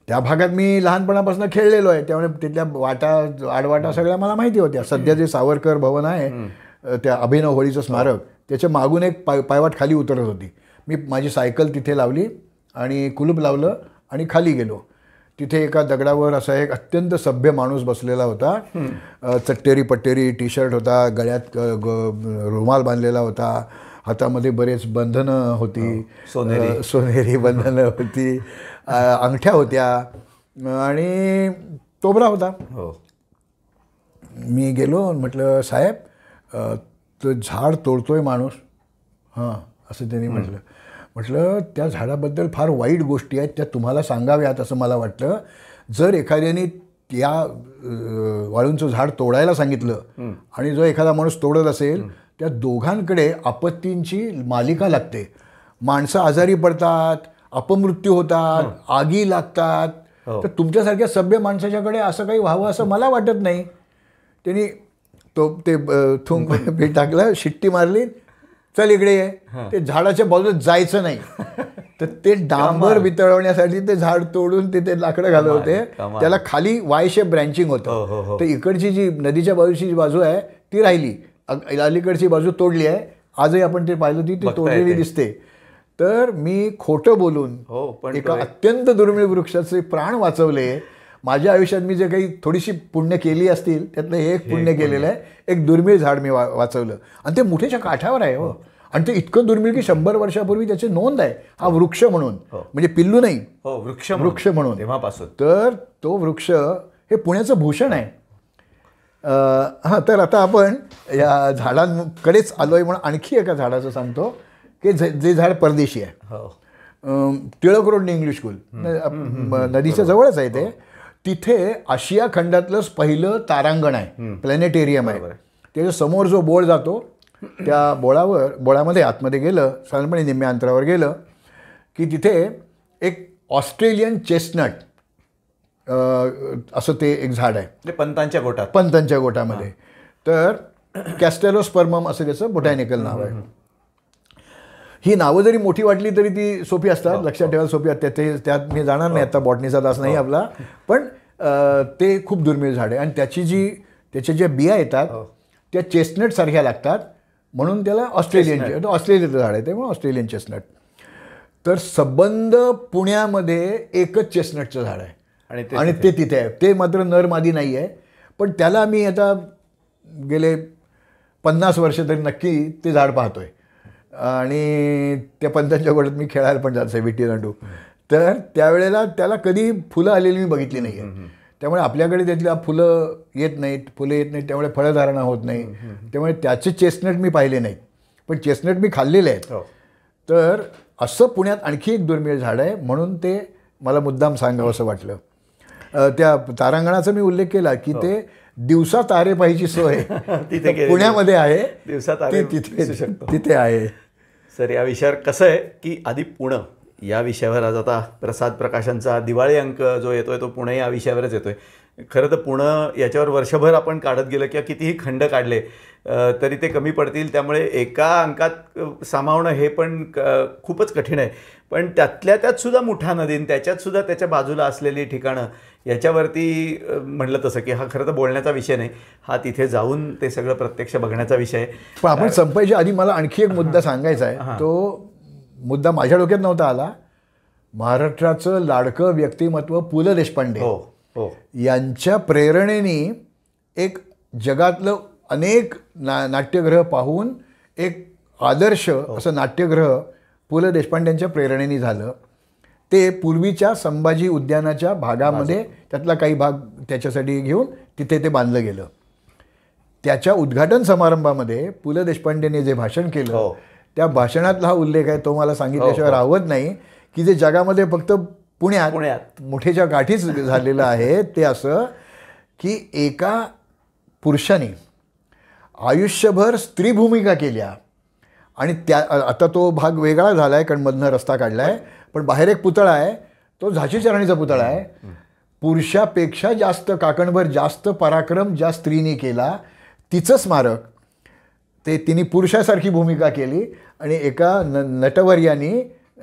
त्या भागात मी लहानपणापासून खेळलेलो आहे, त्यामुळे तिथल्या वाटा आडवाटा सगळ्या मला माहिती होत्या. सध्या जे सावरकर भवन आहे त्या अभिनव होळीचं स्मारक, त्याच्या मागून एक पायवाट खाली उतरत होती. मी माझी सायकल तिथे लावली आणि कुलूप लावलं आणि खाली गेलो. तिथे एका दगडावर असा एक अत्यंत सभ्य माणूस बसलेला होता. चट्टेरी पट्टेरी टी शर्ट होता, गळ्यात रुमाल बांधलेला होता, हातामध्ये बरेच बंधनं होती, सोनेरी बंधनं होती, अंगठ्या होत्या आणि तोबरा होता. मी गेलो, म्हटलं साहेब तो झाड तोडतोय माणूस. हां असं त्यांनी म्हटलं त्या झाडाबद्दल फार वाईट गोष्टी आहेत, त्या तुम्हाला सांगाव्यात असं मला वाटलं. जर एखाद्याने या वाळूंचं झाड तोडायला सांगितलं आणि जो एखादा माणूस तोडत असेल, त्या दोघांकडे आपत्तींची मालिका लागते. माणसं आजारी पडतात, अपमृत्यू होतात, आगी लागतात. तर तुमच्यासारख्या सभ्य माणसाच्याकडे असं काही व्हावं असं मला वाटत नाही. त्यांनी ते थुंक भेट टाकलं, शिट्टी मारली, चल इकडे ये. ते झाडाच्या बाजूला जायचं नाही. तर ते डांबर वितळवण्यासाठी ते झाड तोडून तिथे लाकडं घालत होते. त्याला खाली वाय शेप ब्रँचिंग होतं. तर इकडची जी नदीच्या बाजूची जी बाजू आहे ती राहिली, अलीकडची बाजू तोडली आहे. आजही आपण ते पाहिलं ती तोडलेली दिसते. तर मी खोटं बोलून एका अत्यंत दुर्मिळ वृक्षाचे प्राण वाचवले. माझ्या आयुष्यात मी जे काही थोडीशी पुण्य केली असतील त्यातलं हे एक पुण्य केलेलं आहे. एक दुर्मिळ झाड मी वाचवलं आणि ते मुठीच्या काठावर आहे. हो, आणि ते इतकं दुर्मिळ की 100 वर्षापूर्वी त्याची नोंद आहे. हा वृक्ष म्हणून, म्हणजे पिल्लू नाही, वृक्ष म्हणून तेव्हापासून. तर तो वृक्ष हे पुण्याचं भूषण आहे. हां, तर आता आपण या झाडांकडेच आलो आहे म्हणून आणखी एका झाडाचं सांगतो की जे झाड परदेशी आहे. टिळक रोड इंग्लिश स्कूल नदीच्या जवळच आहे ते. तिथे आशिया खंडातलंच पहिलं तारांगण आहे, प्लॅनेटेरियम आहे. त्याच्या समोर जो बोळ जातो त्या बोळामध्ये आतमध्ये गेलं, साधारणपणे निम्म्या अंतरावर गेलं की तिथे एक ऑस्ट्रेलियन चेस्टनट असं ते एक झाड आहे, पंतांच्या गोटामध्ये. तर कॅस्टेरोस्पर्मम असं त्याचं बोटॅनिकल नाव आहे. ही नावं जरी मोठी वाटली तरी ती सोपी असतात, लक्षात ठेवायला सोपी असतात. त्यात मी जाणार नाही, आता बॉटनीचा तास नाही आपला. पण ते खूप दुर्मिळ झाड आहे आणि त्याच्या ज्या बिया येतात त्या चेस्टनट सारख्या लागतात, म्हणून त्याला ऑस्ट्रेलियनचं झाड आहे, त्यामुळे ऑस्ट्रेलियन चेस्टनट. तर संबंध पुण्यामध्ये एकच चेस्टनटचं झाड आहे आणि ते तिथे आहे. ते मात्र नर मादी नाही आहे, पण त्याला मी आता गेले 50 वर्ष तरी नक्की ते झाड पाहतोय. आणि त्या पंतांच्या गोष्टीत मी खेळायला पण जायचं आहे, विटी दांडू. तर त्यावेळेला त्याला कधी फुलं आलेली मी बघितली नाही आहे. त्यामुळे आपल्याकडे त्यातल्या फुलं येत नाहीत, त्यामुळे फळधारणा होत नाही. त्यामुळे त्याचे चेस्टनट मी पाहिले नाहीत, पण चेस्टनट मी खाल्लेले आहेत. तर असं पुण्यात आणखी एक दुर्मिळ झाड आहे, म्हणून ते मला मुद्दाम सांगावं असं वाटलं. त्या तारांगणाचा मी उल्लेख केला की ते दिवसा तारे पाहायची सोय पुण्यामध्ये आहे, तिथे आहे. सर, या विषयावर कसं आहे की आधी पुणं या विषयावर आज आता प्रसाद प्रकाशनचा दिवाळी अंक जो येतोय तो पुणे या विषयावरच येतोय. खरं तर पुणं याच्यावर वर्षभर आपण काढत गेलं किंवा कितीही खंड काढले तरी ते कमी पडतील. त्यामुळे एका अंकात सामावणं हे पण खूपच कठीण आहे. पण त्यात सुद्धा मुठा नदी, त्याच्यात सुद्धा त्याच्या बाजूला असलेली ठिकाणं, याच्यावरती म्हटलं तसं की हा खरं तर बोलण्याचा विषय नाही, हा तिथे जाऊन ते सगळं प्रत्यक्ष बघण्याचा विषय आहे. पण आपण संपायच्या आधी मला आणखी एक मुद्दा सांगायचा आहे. तो मुद्दा माझ्या डोक्यात नव्हता आला. महाराष्ट्राचं लाडकं व्यक्तिमत्व पु ल देशपांडे यांच्या प्रेरणेने एक जगातलं अनेक नाट्यगृह पाहून एक आदर्श असं नाट्यगृह पु ल देशपांड्यांच्या प्रेरणेने झालं. ते पूर्वीच्या संभाजी उद्यानाच्या भागामध्ये त्यातला काही भाग त्याच्यासाठी घेऊन तिथे ते बांधलं गेलं. त्याच्या उद्घाटन समारंभामध्ये पु ल देशपांडेने जे भाषण केलं त्या भाषणातला हा उल्लेख आहे, तो मला सांगितल्याशिवाय राहत नाही, की जे जगामध्ये फक्त पुण्यात मुठेच्या गाठीच झालेलं आहे. ते असं की एका पुरुषाने आयुष्यभर स्त्री भूमिका केल्या आणि आता तो भाग वेगळा झाला आहे कारण मधनं रस्ता काढला आहे, पण बाहेर एक पुतळा आहे, तो झाशीच्या राणीचा पुतळा आहे. पुरुषापेक्षा जास्त काकणभर जास्त पराक्रम ज्या स्त्रीने केला तिचं स्मारक, ते तिने पुरुषासारखी भूमिका केली आणि एका नटवर्यानी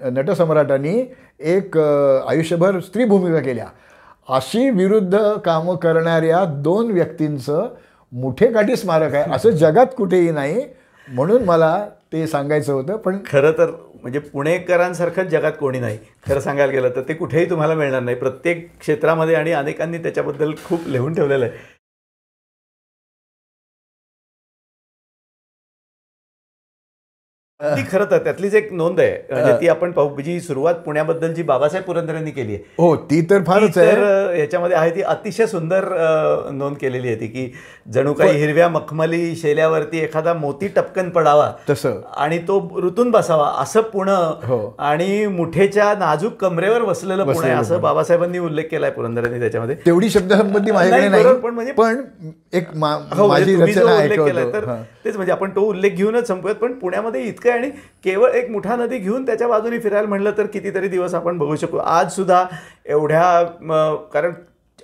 नटसम्राटांनी एक आयुष्यभर स्त्री भूमिका केल्या. अशी विरुद्ध कामं करणाऱ्या 2 व्यक्तींचं मुठेकाठी स्मारक आहे, असं जगात कुठेही नाही. म्हणून मला ते सांगायचं होतं. पण खरं तर म्हणजे पुणेकरांसारखंच जगात कोणी नाही खरं सांगायला गेलं तर. ते कुठेही तुम्हाला मिळणार नाही, प्रत्येक क्षेत्रामध्ये, आणि अनेकांनी त्याच्याबद्दल खूप लिहून ठेवलेलं आहे. ती खरं तर त्यातलीच एक नोंद आहे, म्हणजे ती आपण पाहू, जी सुरुवात पुण्याबद्दल बाबासाहेब पुरंदरेंनी केली आहे. हो, ती तर फारच आहे. तर याच्यामध्ये आहे ती अतिशय सुंदर नोंद केलेली आहे ती, की जणू काही हिरव्या मखमली शेल्यावरती एखादा मोती टपकन पडावा तसं आणि तो ऋतून बसावा असं पुणं, आणि मुठेच्या नाजूक कमरेवर बसलेलं पुणे, असं बाबासाहेबांनी उल्लेख केलाय पुरंदरेंनी त्याच्यामध्ये. तेवढी शब्दसंपत्ती माझ्याकडे नाही, पण एक माझी रचना उल्लेख केलाय. तर तेच म्हणजे आपण तो उल्लेख घेऊनच संपूयात. पण पुण्यामध्ये इतकं, आणि केवळ एक मुठा नदी घेऊन त्याच्या बाजूने फिरायला म्हणलं तर कितीतरी दिवस आपण बघू शकू. आज सुद्धा एवढ्या, कारण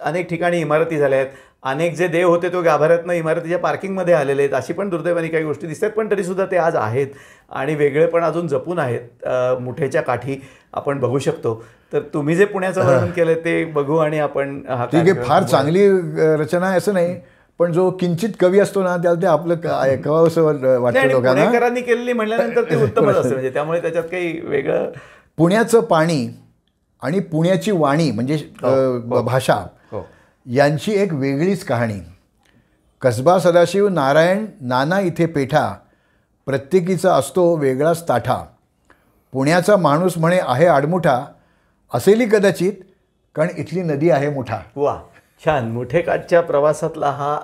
अनेक ठिकाणी इमारती झाल्या आहेत, अनेक जे देव होते तो गाभाऱ्यातनं इमारतीच्या पार्किंगमध्ये आलेले आहेत, अशी पण दुर्दैवाने काही गोष्टी दिसतात. पण तरीसुद्धा ते आज आहेत आणि वेगळे पण अजून जपून आहेत. मुठेच्या काठी आपण बघू शकतो. तर तुम्ही जे पुण्याचं वर्णन केलं ते बघू आणि आपण फार चांगली रचना आहे असं नाही, पण जो किंचित कवी असतो ना त्याला ते आपलं ऐकावंसं वाटतं लोकांना. पुणेकरांनी केलेली म्हटल्यानंतर ते उत्तमच असतं, म्हणजे त्यामुळे त्याच्यात काही वेगळं. पुण्याचं पाणी आणि पुण्याची वाणी म्हणजे भाषा यांची एक वेगळीच कहाणी. कसबा सदाशिव नारायण नाना इथे पेठा, प्रत्येकीचा असतो वेगळाच ताठा. पुण्याचा माणूस म्हणे आहे आडमुठा, असेली कदाचित कारण इथली नदी आहे मुठा. वा, छान. मुठेकाठच्या प्रवासातला हा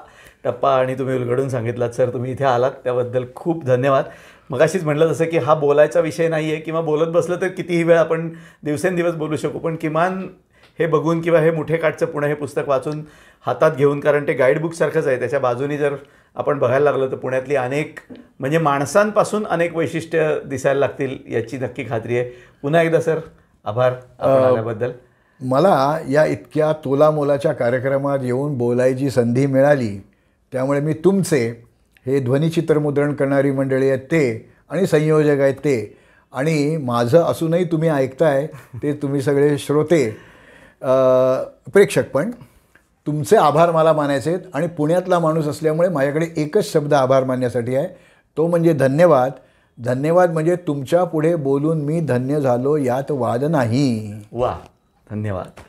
टप्पा आणि तुम्ही उलगडून सांगितलात. सर, तुम्ही इथे आलात त्याबद्दल खूप धन्यवाद. मगाशीच म्हटलं तसं की हा बोलायचा विषय नाही आहे, किंवा बोलत बसलं तर कितीही वेळ आपण दिवसेंदिवस बोलू शकू, पण किमान हे बघून किंवा हे मुठेकाठचं पुणे हे पुस्तक वाचून हातात घेऊन, कारण ते गाईडबुकसारखंच आहे, त्याच्या बाजूनी जर आपण बघायला लागलो तर पुण्यातली अनेक म्हणजे माणसांपासून अनेक वैशिष्ट्य दिसायला लागतील याची नक्की खात्री आहे. पुन्हा एकदा सर आभार आल्याबद्दल. मला या इतक्या तोलामोलाच्या कार्यक्रमात येऊन बोलायची संधी मिळाली, त्यामुळे मी तुमचे, हे ध्वनिचित्रमुद्रण करणारी मंडळी आहेत ते आणि संयोजक आहेत ते, आणि माझं असूनही तुम्ही ऐकताय ते तुम्ही सगळे श्रोते, प्रेक्षक पण, तुमचे आभार मला मानायचे आहेत. आणि पुण्यातला माणूस असल्यामुळे माझ्याकडे एकच शब्द आभार मानण्यासाठी आहे, तो म्हणजे धन्यवाद. धन्यवाद म्हणजे तुमच्या पुढे बोलून मी धन्य झालो यात वाद नाही. वा, धन्यवाद.